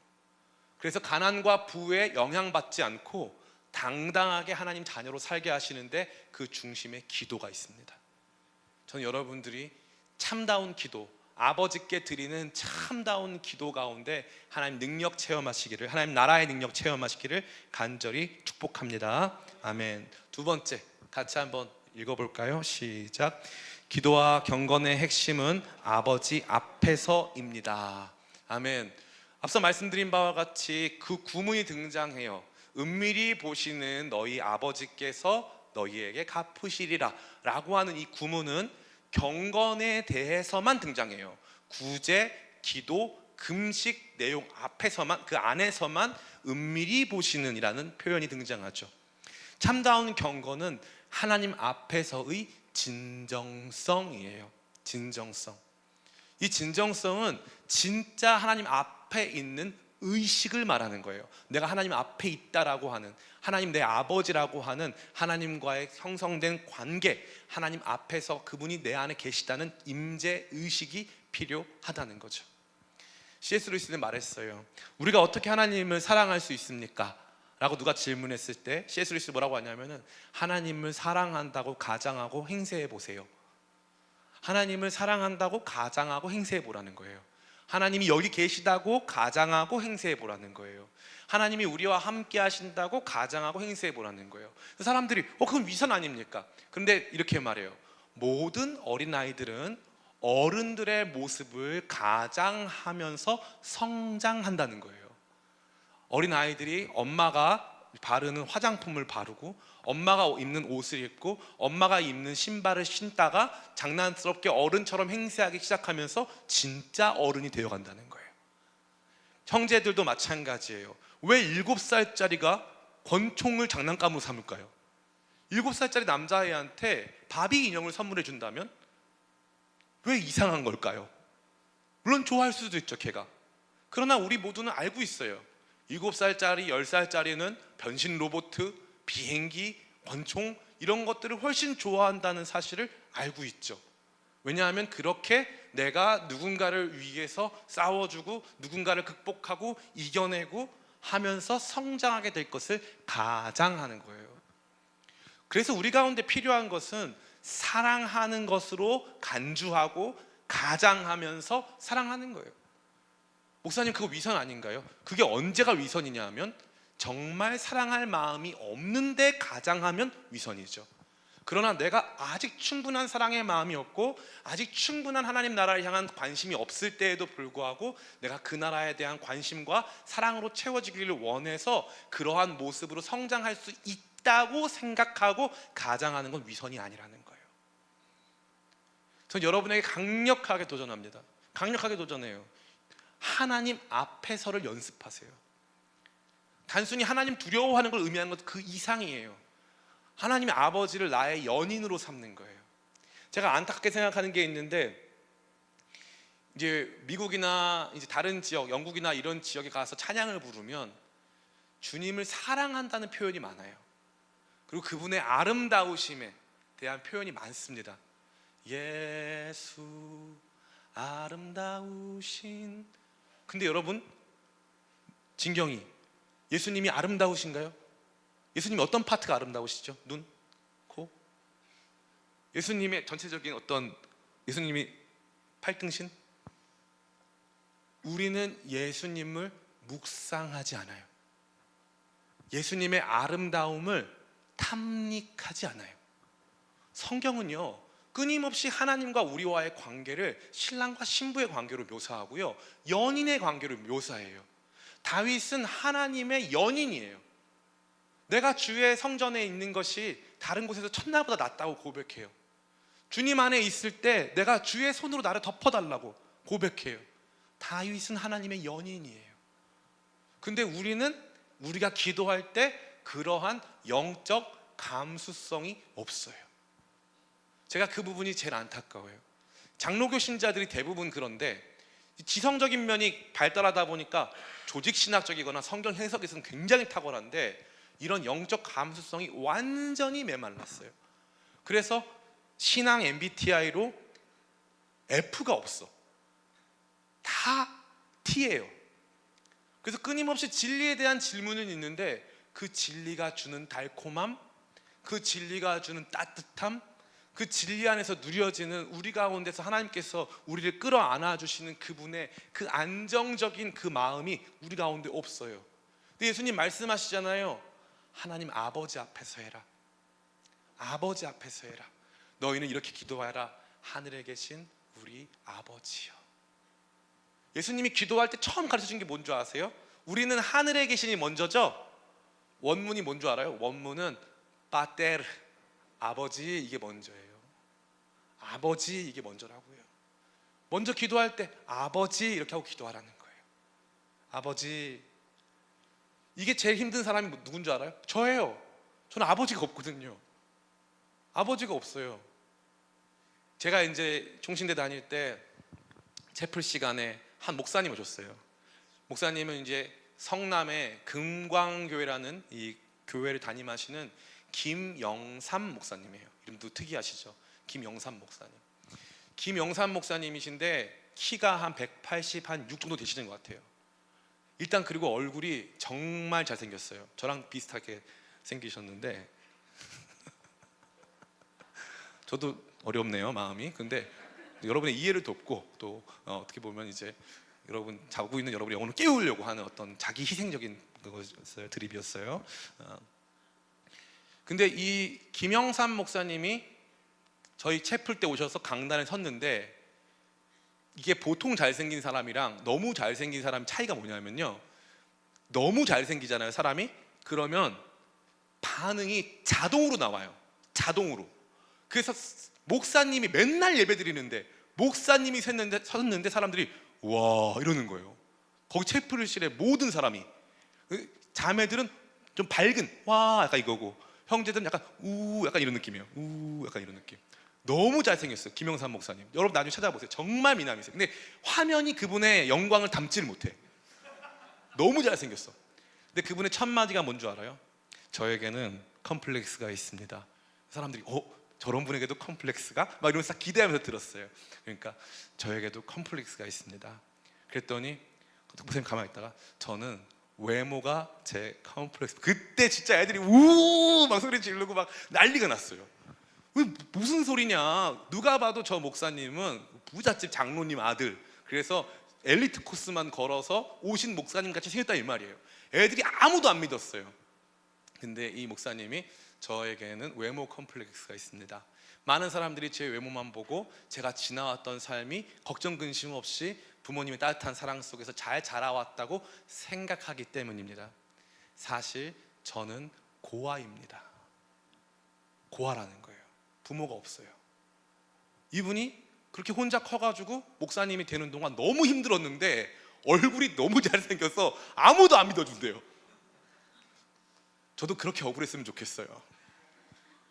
그래서 가난과 부에 영향받지 않고 당당하게 하나님 자녀로 살게 하시는데 그 중심에 기도가 있습니다. 저는 여러분들이 참다운 기도, 아버지께 드리는 참다운 기도 가운데 하나님 능력 체험하시기를, 하나님 나라의 능력 체험하시기를 간절히 축복합니다. 아멘. 두 번째, 같이 한번 읽어볼까요? 시작. 기도와 경건의 핵심은 아버지 앞에서입니다. 아멘. 앞서 말씀드린 바와 같이 그 구문이 등장해요. 은밀히 보시는 너희 아버지께서 너희에게 갚으시리라 라고 하는 이 구문은 경건에 대해서만 등장해요. 구제, 기도, 금식 내용 앞에서만, 그 안에서만 은밀히 보시는 이라는 표현이 등장하죠. 참다운 경건은 하나님 앞에서의 진정성이에요. 진정성. 이 진정성은 진짜 하나님 앞에 있는 의식을 말하는 거예요. 내가 하나님 앞에 있다라고 하는, 하나님 내 아버지라고 하는 하나님과의 형성된 관계, 하나님 앞에서 그분이 내 안에 계시다는 임재 의식이 필요하다는 거죠. C.S. 루이스는 말했어요. 우리가 어떻게 하나님을 사랑할 수 있습니까? 라고 누가 질문했을 때 C.S. 루이스 뭐라고 하냐면은, 하나님을 사랑한다고 가장하고 행세해 보세요. 하나님을 사랑한다고 가장하고 행세해 보라는 거예요. 하나님이 여기 계시다고 가장하고 행세해 보라는 거예요. 하나님이 우리와 함께 하신다고 가장하고 행세해 보라는 거예요. 사람들이 그건 위선 아닙니까? 그런데 이렇게 말해요. 모든 어린아이들은 어른들의 모습을 가장하면서 성장한다는 거예요. 어린아이들이 엄마가 바르는 화장품을 바르고, 엄마가 입는 옷을 입고, 엄마가 입는 신발을 신다가 장난스럽게 어른처럼 행세하기 시작하면서 진짜 어른이 되어간다는 거예요. 형제들도 마찬가지예요. 왜 7살짜리가 권총을 장난감으로 삼을까요? 7살짜리 남자애한테 바비 인형을 선물해 준다면 왜 이상한 걸까요? 물론 좋아할 수도 있죠, 걔가. 그러나 우리 모두는 알고 있어요. 7살짜리, 10살짜리는 변신 로봇, 비행기, 권총 이런 것들을 훨씬 좋아한다는 사실을 알고 있죠. 왜냐하면 그렇게 내가 누군가를 위해서 싸워주고 누군가를 극복하고 이겨내고 하면서 성장하게 될 것을 가장하는 거예요. 그래서 우리 가운데 필요한 것은 사랑하는 것으로 간주하고 가장하면서 사랑하는 거예요. 목사님, 그거 위선 아닌가요? 그게 언제가 위선이냐 하면 정말 사랑할 마음이 없는데 가장하면 위선이죠. 그러나 내가 아직 충분한 사랑의 마음이 없고 아직 충분한 하나님 나라를 향한 관심이 없을 때에도 불구하고 내가 그 나라에 대한 관심과 사랑으로 채워지기를 원해서 그러한 모습으로 성장할 수 있다고 생각하고 가장하는 건 위선이 아니라는 거예요. 전 여러분에게 강력하게 도전합니다. 강력하게 도전해요. 하나님 앞에서를 연습하세요. 단순히 하나님 두려워하는 걸 의미하는 것 그 이상이에요. 하나님의 아버지를 나의 연인으로 삼는 거예요. 제가 안타깝게 생각하는 게 있는데, 이제 미국이나 이제 다른 지역, 영국이나 이런 지역에 가서 찬양을 부르면 주님을 사랑한다는 표현이 많아요. 그리고 그분의 아름다우심에 대한 표현이 많습니다. 예수 아름다우신. 근데 여러분, 진경이 예수님이 아름다우신가요? 예수님이 어떤 파트가 아름다우시죠? 눈? 코? 예수님의 전체적인 어떤, 예수님이 팔등신? 우리는 예수님을 묵상하지 않아요. 예수님의 아름다움을 탐닉하지 않아요. 성경은요, 끊임없이 하나님과 우리와의 관계를 신랑과 신부의 관계로 묘사하고요, 연인의 관계로 묘사해요. 다윗은 하나님의 연인이에요. 내가 주의 성전에 있는 것이 다른 곳에서 천날보다 낫다고 고백해요. 주님 안에 있을 때 내가 주의 손으로 나를 덮어달라고 고백해요. 다윗은 하나님의 연인이에요. 근데 우리가 기도할 때 그러한 영적 감수성이 없어요. 제가 그 부분이 제일 안타까워요. 장로교 신자들이 대부분 그런데 지성적인 면이 발달하다 보니까 조직신학적이거나 성경 해석에서는 굉장히 탁월한데 이런 영적 감수성이 완전히 메말랐어요. 그래서 신앙 MBTI로 F가 없어. 다 T예요. 그래서 끊임없이 진리에 대한 질문은 있는데 그 진리가 주는 달콤함, 그 진리가 주는 따뜻함, 그 진리 안에서 누려지는 우리 가운데서 하나님께서 우리를 끌어안아 주시는 그분의 그 안정적인 그 마음이 우리 가운데 없어요. 근데 예수님 말씀하시잖아요. 하나님 아버지 앞에서 해라. 아버지 앞에서 해라. 너희는 이렇게 기도하라. 하늘에 계신 우리 아버지요. 예수님이 기도할 때 처음 가르쳐준 게 뭔 줄 아세요? 우리는 하늘에 계신이 먼저죠. 원문이 뭔 줄 알아요? 원문은 파테르, 아버지, 이게 먼저예요. 아버지, 이게 먼저라고요. 먼저 기도할 때 아버지 이렇게 하고 기도하라는 거예요. 아버지. 이게 제일 힘든 사람이 누군 줄 알아요? 저예요. 저는 아버지가 없거든요. 아버지가 없어요. 제가 이제 총신대 다닐 때 채플 시간에 한 목사님 오셨어요. 목사님은 이제 성남의 금광교회라는 이 교회를 담임하시는 김영삼 목사님이에요. 이름도 특이하시죠? 김영삼 목사님. 김영삼 목사님이신데 키가 한 186 정도 되시는 것 같아요. 일단 그리고 얼굴이 정말 잘생겼어요. 저랑 비슷하게 생기셨는데 저도 어렵네요, 마음이. 근데 여러분의 이해를 돕고 또 어떻게 보면 이제 여러분 자고 있는 여러분의 영혼을 깨우려고 하는 어떤 자기 희생적인 그것을 드립이었어요. 근데 이 김영삼 목사님이 저희 채플 때 오셔서 강단에 섰는데 이게 보통 잘생긴 사람이랑 너무 잘생긴 사람 차이가 뭐냐면요, 너무 잘생기잖아요 사람이. 그러면 반응이 자동으로 나와요. 자동으로. 그래서 목사님이 맨날 예배 드리는데 목사님이 섰는데 사람들이 와 이러는 거예요. 거기 채플실의 모든 사람이. 자매들은 좀 밝은 와 약간 이거고, 형제들은 약간 우 약간 이런 느낌이에요. 우 약간 이런 느낌. 너무 잘생겼어요 김영삼 목사님. 여러분 나중에 찾아보세요. 정말 미남이세요. 근데 화면이 그분의 영광을 담지를 못해. 너무 잘생겼어. 근데 그분의 첫 마디가 뭔 줄 알아요? 저에게는 컴플렉스가 있습니다. 사람들이 저런 분에게도 컴플렉스가? 막 이러면서 기대하면서 들었어요. 그러니까 저에게도 컴플렉스가 있습니다. 그랬더니 목사님 가만히 있다가 저는 외모가 제 컴플렉스. 그때 진짜 애들이 우 막 소리 지르고 막 난리가 났어요. 무슨 소리냐, 누가 봐도 저 목사님은 부잣집 장로님 아들, 그래서 엘리트 코스만 걸어서 오신 목사님 같이 생겼다 이 말이에요. 애들이 아무도 안 믿었어요. 근데 이 목사님이 저에게는 외모 컴플렉스가 있습니다. 많은 사람들이 제 외모만 보고 제가 지나왔던 삶이 걱정 근심 없이 부모님의 따뜻한 사랑 속에서 잘 자라왔다고 생각하기 때문입니다. 사실 저는 고아입니다. 고아라는 거예요. 부모가 없어요. 이분이 그렇게 혼자 커가지고 목사님이 되는 동안 너무 힘들었는데 얼굴이 너무 잘생겨서 아무도 안 믿어준대요. 저도 그렇게 억울했으면 좋겠어요.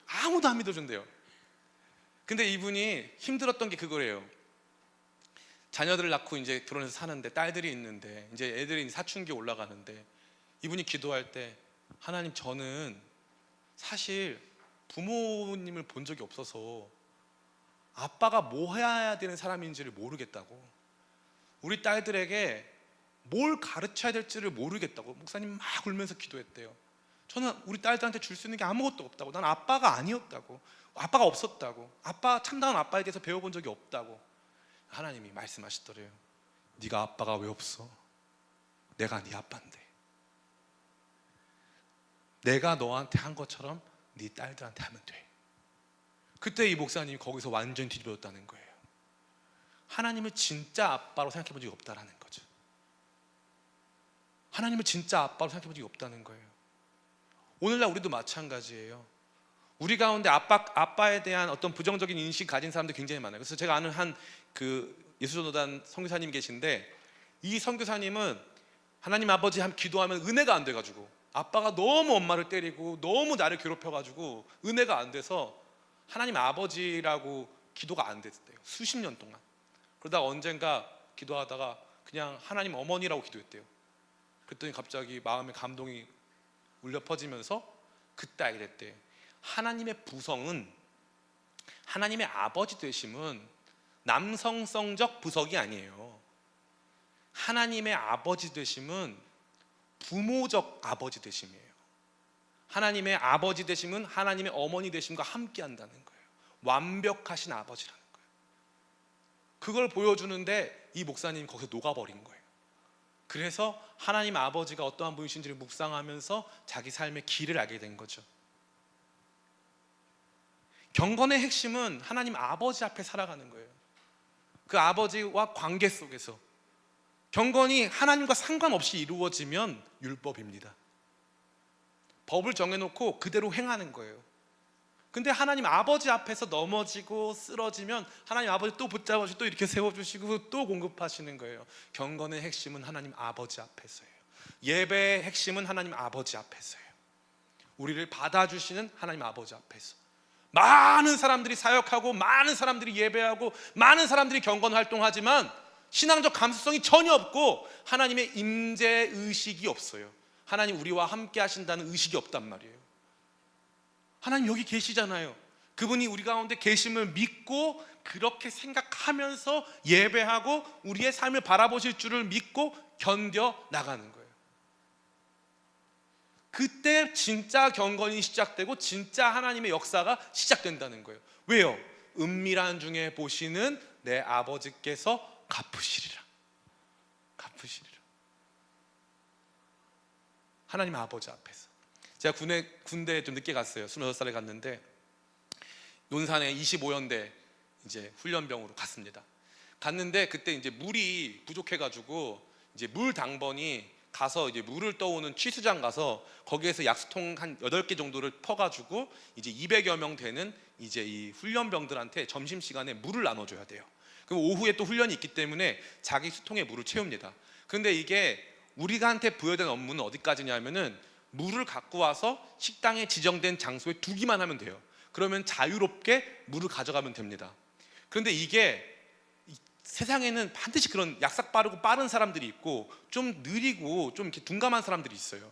아무도 안 믿어준대요. 근데 이분이 힘들었던 게 그거래요. 자녀들을 낳고 이제 결혼해서 사는데 딸들이 있는데 이제 애들이 사춘기 올라가는데 이분이 기도할 때 하나님 저는 사실 부모님을 본 적이 없어서 아빠가 뭐 해야 되는 사람인지를 모르겠다고, 우리 딸들에게 뭘 가르쳐야 될지를 모르겠다고 목사님 막 울면서 기도했대요. 저는 우리 딸들한테 줄 수 있는 게 아무것도 없다고, 난 아빠가 아니었다고, 아빠가 없었다고, 참다운 아빠에 대해서 배워본 적이 없다고. 하나님이 말씀하시더래요. 네가 아빠가 왜 없어? 내가 네 아빠인데. 내가 너한테 한 것처럼 네 딸들한테 하면 돼. 그때 이 목사님이 거기서 완전히 뒤집어졌다는 거예요. 하나님을 진짜 아빠로 생각해 본 적이 없다라는 거죠. 하나님을 진짜 아빠로 생각해 본 적이 없다는 거예요. 오늘날 우리도 마찬가지예요. 우리 가운데 아빠에 대한 어떤 부정적인 인식 가진 사람들 굉장히 많아요. 그래서 제가 아는 한 예수전도단 선교사님 계신데, 이 선교사님은 하나님 아버지 한 기도하면 은혜가 안 돼가지고, 아빠가 너무 엄마를 때리고 너무 나를 괴롭혀가지고 은혜가 안 돼서 하나님 아버지라고 기도가 안 됐대요. 수십 년 동안. 그러다가 언젠가 기도하다가 그냥 하나님 어머니라고 기도했대요. 그랬더니 갑자기 마음에 감동이 울려 퍼지면서 그때 알게 됐대. 하나님의 부성은, 하나님의 아버지 되심은 남성성적 부석이 아니에요. 하나님의 아버지 되심은 부모적 아버지 되심이에요. 하나님의 아버지 되심은 하나님의 어머니 되심과 함께 한다는 거예요. 완벽하신 아버지라는 거예요. 그걸 보여주는데 이 목사님이 거기서 녹아버린 거예요. 그래서 하나님 아버지가 어떠한 분이신지를 묵상하면서 자기 삶의 길을 알게 된 거죠. 경건의 핵심은 하나님 아버지 앞에 살아가는 거예요. 그 아버지와 관계 속에서. 경건이 하나님과 상관없이 이루어지면 율법입니다. 법을 정해놓고 그대로 행하는 거예요. 근데 하나님 아버지 앞에서 넘어지고 쓰러지면 하나님 아버지 또 붙잡아주시고 또 이렇게 세워주시고 또 공급하시는 거예요. 경건의 핵심은 하나님 아버지 앞에서예요. 예배의 핵심은 하나님 아버지 앞에서예요. 우리를 받아주시는 하나님 아버지 앞에서. 많은 사람들이 사역하고 많은 사람들이 예배하고 많은 사람들이 경건 활동하지만 신앙적 감수성이 전혀 없고 하나님의 임재 의식이 없어요. 하나님 우리와 함께 하신다는 의식이 없단 말이에요. 하나님 여기 계시잖아요. 그분이 우리 가운데 계심을 믿고 그렇게 생각하면서 예배하고 우리의 삶을 바라보실 줄을 믿고 견뎌 나가는 거예요. 그때 진짜 경건이 시작되고 진짜 하나님의 역사가 시작된다는 거예요. 왜요? 은밀한 중에 보시는 내 아버지께서 갚으시리라. 갚으시리라. 하나님 아버지 앞에서. 제가 군대에 좀 늦게 갔어요. 26살에 갔는데 논산에 25연대 이제 훈련병으로 갔습니다. 갔는데 그때 이제 물이 부족해가지고 이제 물 당번이 가서 이제 물을 떠오는 취수장 가서 거기에서 약수통 한 8개 정도를 퍼가지고 이제 200여 명 되는 이제 이 훈련병들한테 점심시간에 물을 나눠줘야 돼요. 그럼 오후에 또 훈련이 있기 때문에 자기 수통에 물을 채웁니다. 근데 이게 우리가한테 부여된 업무는 어디까지냐면은 물을 갖고 와서 식당에 지정된 장소에 두기만 하면 돼요. 그러면 자유롭게 물을 가져가면 됩니다. 그런데 이게 세상에는 반드시 그런 약삭 빠르고 빠른 사람들이 있고 좀 느리고 좀 이렇게 둔감한 사람들이 있어요.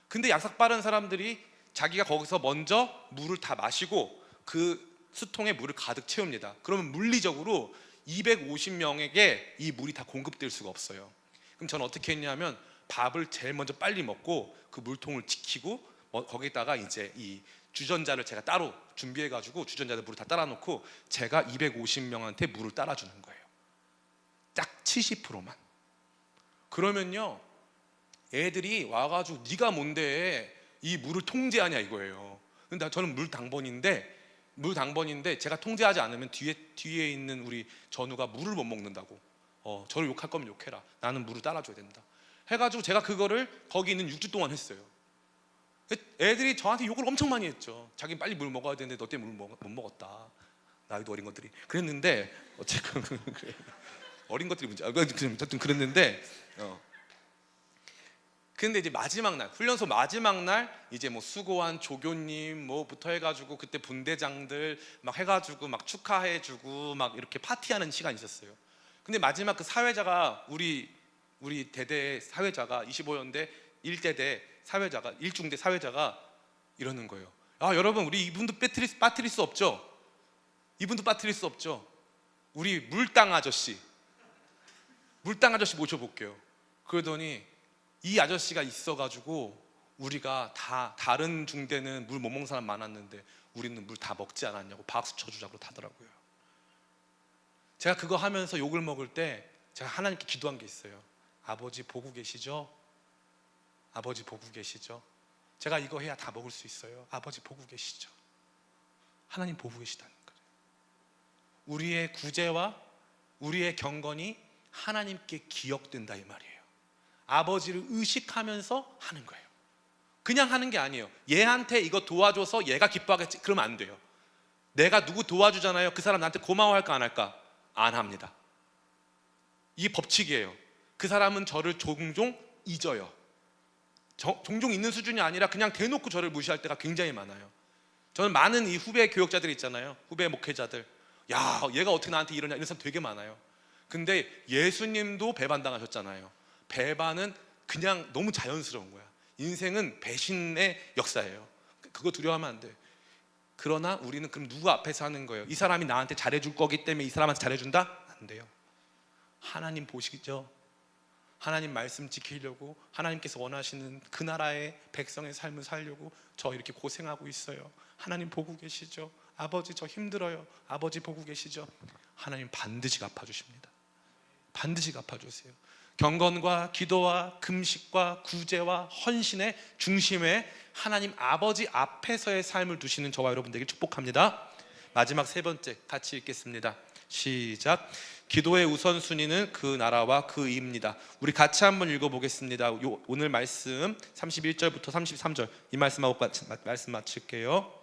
근데 약삭 빠른 사람들이 자기가 거기서 먼저 물을 다 마시고 그 수통에 물을 가득 채웁니다. 그러면 물리적으로 250명에게 이 물이 다 공급될 수가 없어요. 그럼 저는 어떻게 했냐면 밥을 제일 먼저 빨리 먹고 그 물통을 지키고 거기다가 이제 이 주전자를 제가 따로 준비해가지고 주전자에 물을 다 따라놓고 제가 250명한테 물을 따라주는 거예요. 딱 70%만. 그러면요 애들이 와가지고 네가 뭔데 이 물을 통제하냐 이거예요. 근데 저는 물 당번인데 제가 통제하지 않으면 뒤에 있는 우리 전우가 물을 못 먹는다고. 저를 욕할 거면 욕해라. 나는 물을 따라줘야 된다. 해가지고 제가 그거를 거기 있는 6주 동안 했어요. 애들이 저한테 욕을 엄청 많이 했죠. 자기 빨리 물 먹어야 되는데 너 때문에 물 못 먹었다. 나이도 어린 것들이 그랬는데 어쨌든 어린 것들이 문제. 어쨌든 그랬는데 근데 이제 마지막 날 훈련소 마지막 날 이제 뭐 수고한 조교님 뭐부터 해가지고 그때 분대장들 막 해가지고 막 축하해주고 막 이렇게 파티하는 시간이 있었어요. 근데 마지막 그 사회자가 우리 대대 사회자가 25연대 1대대 사회자가 1중대 사회자가 이러는 거예요. 아 여러분 우리 이분도 빠뜨릴 수 없죠. 이분도 빠뜨릴 수 없죠. 우리 물땅 아저씨 모셔볼게요. 그러더니 이 아저씨가 있어가지고 우리가 다 다른 중대는 물 못 먹는 사람 많았는데 우리는 물 다 먹지 않았냐고 박수 쳐주자고 하더라고요. 제가 그거 하면서 욕을 먹을 때 제가 하나님께 기도한 게 있어요. 아버지 보고 계시죠? 아버지 보고 계시죠? 제가 이거 해야 다 먹을 수 있어요. 아버지 보고 계시죠? 하나님 보고 계시다는 거예요. 우리의 구제와 우리의 경건이 하나님께 기억된다 이 말이에요. 아버지를 의식하면서 하는 거예요. 그냥 하는 게 아니에요. 얘한테 이거 도와줘서 얘가 기뻐하겠지 그러면 안 돼요. 내가 누구 도와주잖아요. 그 사람 나한테 고마워할까 안 할까? 안 합니다. 이게 법칙이에요. 그 사람은 저를 종종 잊어요. 종종 잊는 수준이 아니라 그냥 대놓고 저를 무시할 때가 굉장히 많아요. 저는 많은 이 후배 교역자들 있잖아요. 후배 목회자들 야, 얘가 어떻게 나한테 이러냐, 이런 사람 되게 많아요. 근데 예수님도 배반당하셨잖아요. 배반은 그냥 너무 자연스러운 거야. 인생은 배신의 역사예요. 그거 두려워하면 안 돼. 그러나 우리는 그럼 누구 앞에서 하는 거예요? 이 사람이 나한테 잘해줄 거기 때문에 이 사람한테 잘해준다? 안 돼요. 하나님 보시죠. 하나님 말씀 지키려고, 하나님께서 원하시는 그 나라의 백성의 삶을 살려고 저 이렇게 고생하고 있어요. 하나님 보고 계시죠? 아버지 저 힘들어요. 아버지 보고 계시죠? 하나님 반드시 갚아주십니다. 반드시 갚아주세요. 경건과 기도와 금식과 구제와 헌신의 중심에 하나님 아버지 앞에서의 삶을 두시는 저와 여러분들에게 축복합니다. 마지막 세 번째 같이 읽겠습니다. 시작. 기도의 우선순위는 그 나라와 그 의입니다. 우리 같이 한번 읽어보겠습니다. 오늘 말씀 31절부터 33절 이 말씀하고 말씀 마칠게요.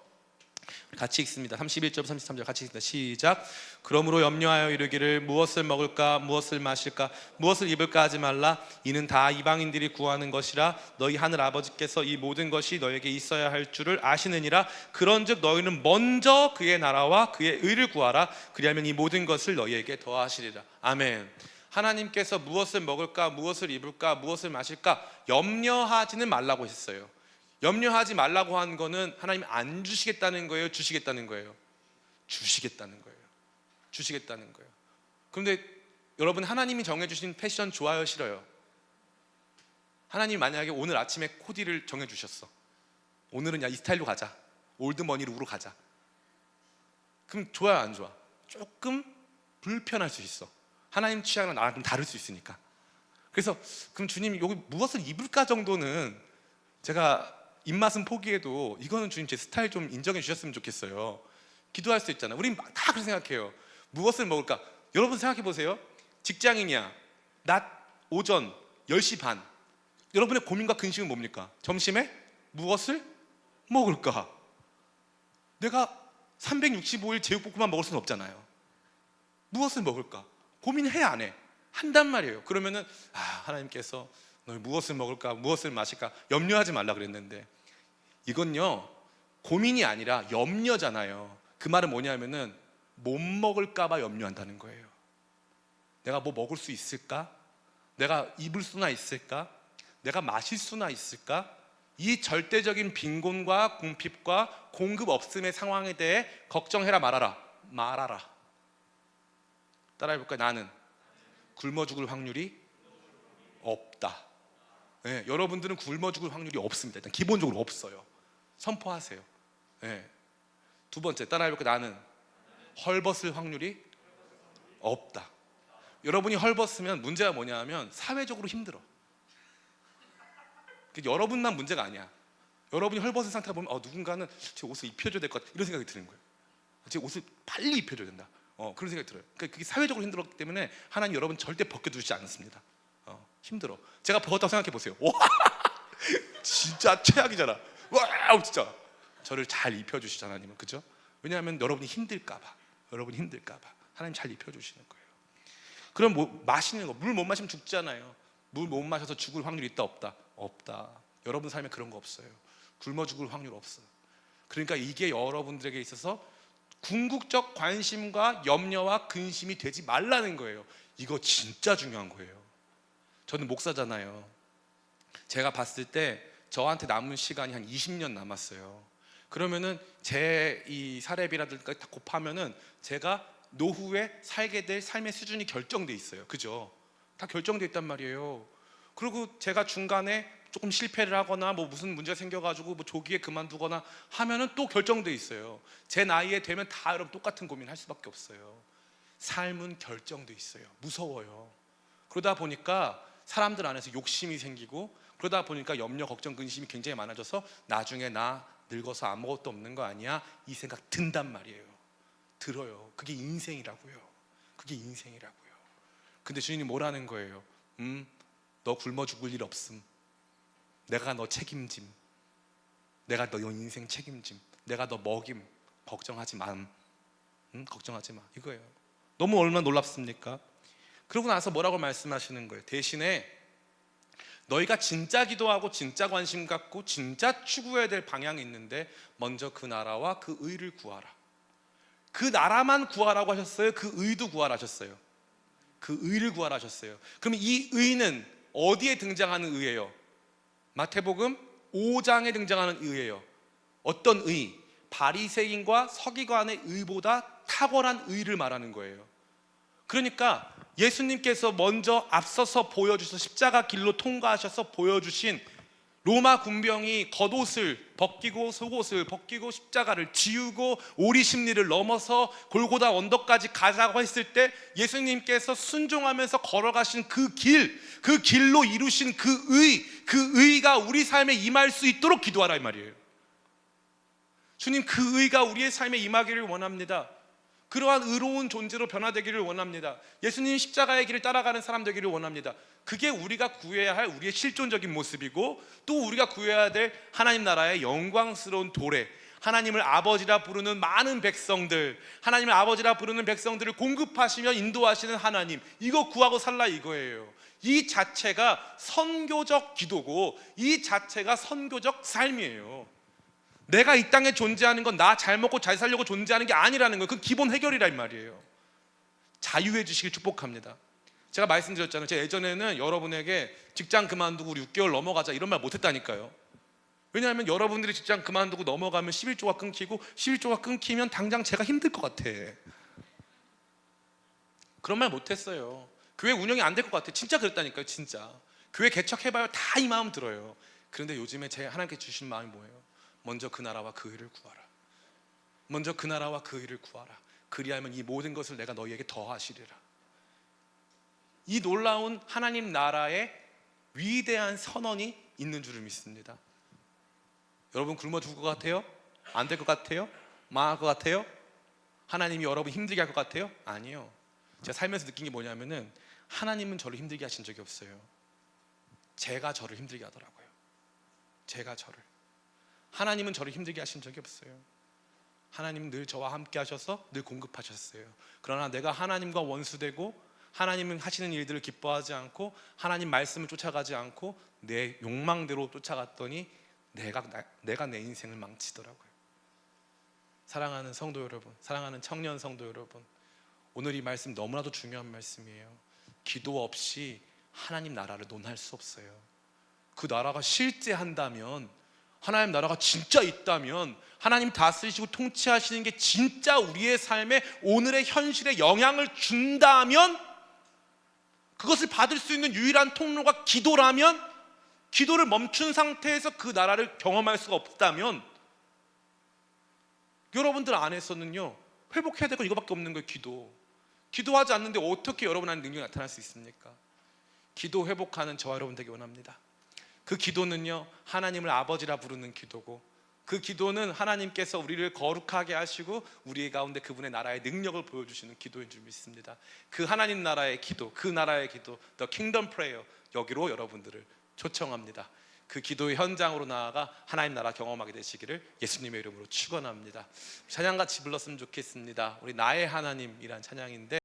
같이 읽습니다. 31절 33절 같이 읽습니다. 시작. 그러므로 염려하여 이르기를 무엇을 먹을까 무엇을 마실까 무엇을 입을까 하지 말라. 이는 다 이방인들이 구하는 것이라. 너희 하늘 아버지께서 이 모든 것이 너에게 있어야 할 줄을 아시느니라. 그런즉 너희는 먼저 그의 나라와 그의 의를 구하라. 그리하면 이 모든 것을 너희에게 더하시리라. 아멘. 하나님께서 무엇을 먹을까 무엇을 입을까 무엇을 마실까 염려하지는 말라고 했어요. 염려하지 말라고 한 거는 하나님 안 주시겠다는 거예요? 주시겠다는 거예요? 주시겠다는 거예요. 주시겠다는 거예요. 그런데 여러분, 하나님이 정해주신 패션 좋아요, 싫어요? 하나님 만약에 오늘 아침에 코디를 정해주셨어. 오늘은 야, 이 스타일로 가자. 올드머니룩으로 가자. 그럼 좋아요, 안 좋아? 조금 불편할 수 있어. 하나님 취향은 나랑 좀 다를 수 있으니까. 그래서 그럼 주님 여기 무엇을 입을까 정도는 제가 입맛은 포기해도 이거는 주님 제 스타일 좀 인정해 주셨으면 좋겠어요. 기도할 수 있잖아요. 우린 다 그렇게 생각해요. 무엇을 먹을까? 여러분 생각해 보세요. 직장인이야. 낮, 오전, 10시 반. 여러분의 고민과 근심은 뭡니까? 점심에 무엇을 먹을까? 내가 365일 제육볶음만 먹을 수는 없잖아요. 무엇을 먹을까? 고민해 안 해? 한단 말이에요. 그러면은 하나님께서 너희 무엇을 먹을까 무엇을 마실까 염려하지 말라 그랬는데, 이건요 고민이 아니라 염려잖아요. 그 말은 뭐냐면은 못 먹을까 봐 염려한다는 거예요. 내가 뭐 먹을 수 있을까? 내가 입을 수나 있을까? 내가 마실 수나 있을까? 이 절대적인 빈곤과 궁핍과 공급 없음의 상황에 대해 걱정해라 말아라? 말아라. 따라해볼까요? 나는 굶어 죽을 확률이 없다. 네, 여러분들은 굶어 죽을 확률이 없습니다. 일단 기본적으로 없어요. 선포하세요. 네. 두 번째 따라해볼까요? 나는 헐벗을 확률이 없다. 여러분이 헐벗으면 문제가 뭐냐 하면 사회적으로 힘들어. 여러분만 문제가 아니야. 여러분이 헐벗은 상태가 보면 누군가는 제 옷을 입혀줘야 될 것 같아, 이런 생각이 드는 거예요. 제 옷을 빨리 입혀줘야 된다. 그런 생각이 들어요. 그러니까 그게 사회적으로 힘들었기 때문에 하나님 여러분 절대 벗겨두지 않습니다. 힘들어. 제가 벗었다고 생각해 보세요. 와, 진짜 최악이잖아. 와, 진짜 저를 잘 입혀주시잖아, 하나님은. 그죠? 왜냐하면 여러분이 힘들까봐. 여러분이 힘들까봐 하나님 잘 입혀주시는 거예요. 그럼 뭐 마시는 거, 물 못 마시면 죽잖아요. 물 못 마셔서 죽을 확률이 있다 없다? 없다. 여러분 삶에 그런 거 없어요. 굶어 죽을 확률 없어요. 그러니까 이게 여러분들에게 있어서 궁극적 관심과 염려와 근심이 되지 말라는 거예요. 이거 진짜 중요한 거예요. 저는 목사잖아요. 제가 봤을 때 저한테 남은 시간이 한 20년 남았어요. 그러면은 제 이 사례비라든가 다 곱하면은 제가 노후에 살게 될 삶의 수준이 결정돼 있어요. 그죠? 다 결정돼 있단 말이에요. 그리고 제가 중간에 조금 실패를 하거나 뭐 무슨 문제가 생겨가지고 뭐 조기에 그만두거나 하면은 또 결정돼 있어요. 제 나이에 되면 다 여러분 똑같은 고민을 할 수밖에 없어요. 삶은 결정돼 있어요. 무서워요. 그러다 보니까 사람들 안에서 욕심이 생기고, 그러다 보니까 염려, 걱정, 근심이 굉장히 많아져서 나중에 나 늙어서 아무것도 없는 거 아니야? 이 생각 든단 말이에요. 들어요. 그게 인생이라고요. 그게 인생이라고요. 근데 주님이 뭐라는 거예요? 너 굶어 죽을 일 없음. 내가 너 책임짐. 내가 너 인생 책임짐. 내가 너 먹임. 걱정하지 마. 걱정하지 마. 이거예요. 너무 얼마나 놀랍습니까? 그러고 나서 뭐라고 말씀하시는 거예요? 대신에 너희가 진짜 기도하고 진짜 관심 갖고 진짜 추구해야 될 방향이 있는데 먼저 그 나라와 그 의를 구하라. 그 나라만 구하라고 하셨어요? 그 의도 구하라셨어요? 그 의를 구하라셨어요. 그럼 이 의는 어디에 등장하는 의예요? 마태복음 5장에 등장하는 의예요. 어떤 의? 바리새인과 서기관의 의보다 탁월한 의를 말하는 거예요. 그러니까 예수님께서 먼저 앞서서 보여주셔서 십자가 길로 통과하셔서 보여주신 로마 군병이 겉옷을 벗기고 속옷을 벗기고 십자가를 지우고 오리 심리를 넘어서 골고다 언덕까지 가자고 했을 때 예수님께서 순종하면서 걸어가신 그 길로 이루신 그 의가 우리 삶에 임할 수 있도록 기도하라 이 말이에요. 주님, 그 의가 우리의 삶에 임하기를 원합니다. 그러한 의로운 존재로 변화되기를 원합니다. 예수님 십자가의 길을 따라가는 사람 되기를 원합니다. 그게 우리가 구해야 할 우리의 실존적인 모습이고, 또 우리가 구해야 될 하나님 나라의 영광스러운 도래, 하나님을 아버지라 부르는 많은 백성들, 하나님을 아버지라 부르는 백성들을 공급하시며 인도하시는 하나님, 이거 구하고 살라 이거예요. 이 자체가 선교적 기도고, 이 자체가 선교적 삶이에요. 내가 이 땅에 존재하는 건 나 잘 먹고 잘 살려고 존재하는 게 아니라는 거예요. 그 기본 해결이란 말이에요. 자유해 주시길 축복합니다. 제가 말씀드렸잖아요. 제가 예전에는 여러분에게 직장 그만두고 우리 6개월 넘어가자 이런 말 못했다니까요. 왜냐하면 여러분들이 직장 그만두고 넘어가면 11조가 끊기고, 11조가 끊기면 당장 제가 힘들 것 같아. 그런 말 못했어요. 교회 운영이 안 될 것 같아. 진짜 그랬다니까요. 진짜 교회 개척해봐요. 다 이 마음 들어요. 그런데 요즘에 제 하나님께 주신 마음이 뭐예요? 먼저 그 나라와 그 의를 구하라. 먼저 그 나라와 그 의를 구하라. 그리하면 이 모든 것을 내가 너희에게 더하시리라. 이 놀라운 하나님 나라의 위대한 선언이 있는 줄을 믿습니다. 여러분 굶어 죽을 것 같아요? 안 될 것 같아요? 망할 것 같아요? 하나님이 여러분 힘들게 할 것 같아요? 아니요. 제가 살면서 느낀 게 뭐냐면은, 하나님은 저를 힘들게 하신 적이 없어요. 제가 저를 힘들게 하더라고요. 제가 저를. 하나님은 저를 힘들게 하신 적이 없어요. 하나님은 늘 저와 함께 하셔서 늘 공급하셨어요. 그러나 내가 하나님과 원수되고, 하나님은 하시는 일들을 기뻐하지 않고, 하나님 말씀을 쫓아가지 않고 내 욕망대로 쫓아갔더니 내가 내 인생을 망치더라고요. 사랑하는 성도 여러분, 사랑하는 청년 성도 여러분, 오늘 이 말씀 너무나도 중요한 말씀이에요. 기도 없이 하나님 나라를 논할 수 없어요. 그 나라가 실제한다면, 하나님 나라가 진짜 있다면, 하나님 다스리시고 통치하시는 게 진짜 우리의 삶에 오늘의 현실에 영향을 준다면, 그것을 받을 수 있는 유일한 통로가 기도라면, 기도를 멈춘 상태에서 그 나라를 경험할 수가 없다면, 여러분들 안에서는요 회복해야 될 건 이거밖에 없는 거예요. 기도하지 않는데 어떻게 여러분 안에 능력이 나타날 수 있습니까? 기도 회복하는 저와 여러분 되기 원합니다. 그 기도는요 하나님을 아버지라 부르는 기도고, 그 기도는 하나님께서 우리를 거룩하게 하시고 우리 가운데 그분의 나라의 능력을 보여주시는 기도인 줄 믿습니다. 그 하나님 나라의 기도, 그 나라의 기도, The Kingdom Prayer, 여기로 여러분들을 초청합니다. 그 기도의 현장으로 나아가 하나님 나라 경험하게 되시기를 예수님의 이름으로 축원합니다. 찬양 같이 불렀으면 좋겠습니다. 우리 나의 하나님이란 찬양인데,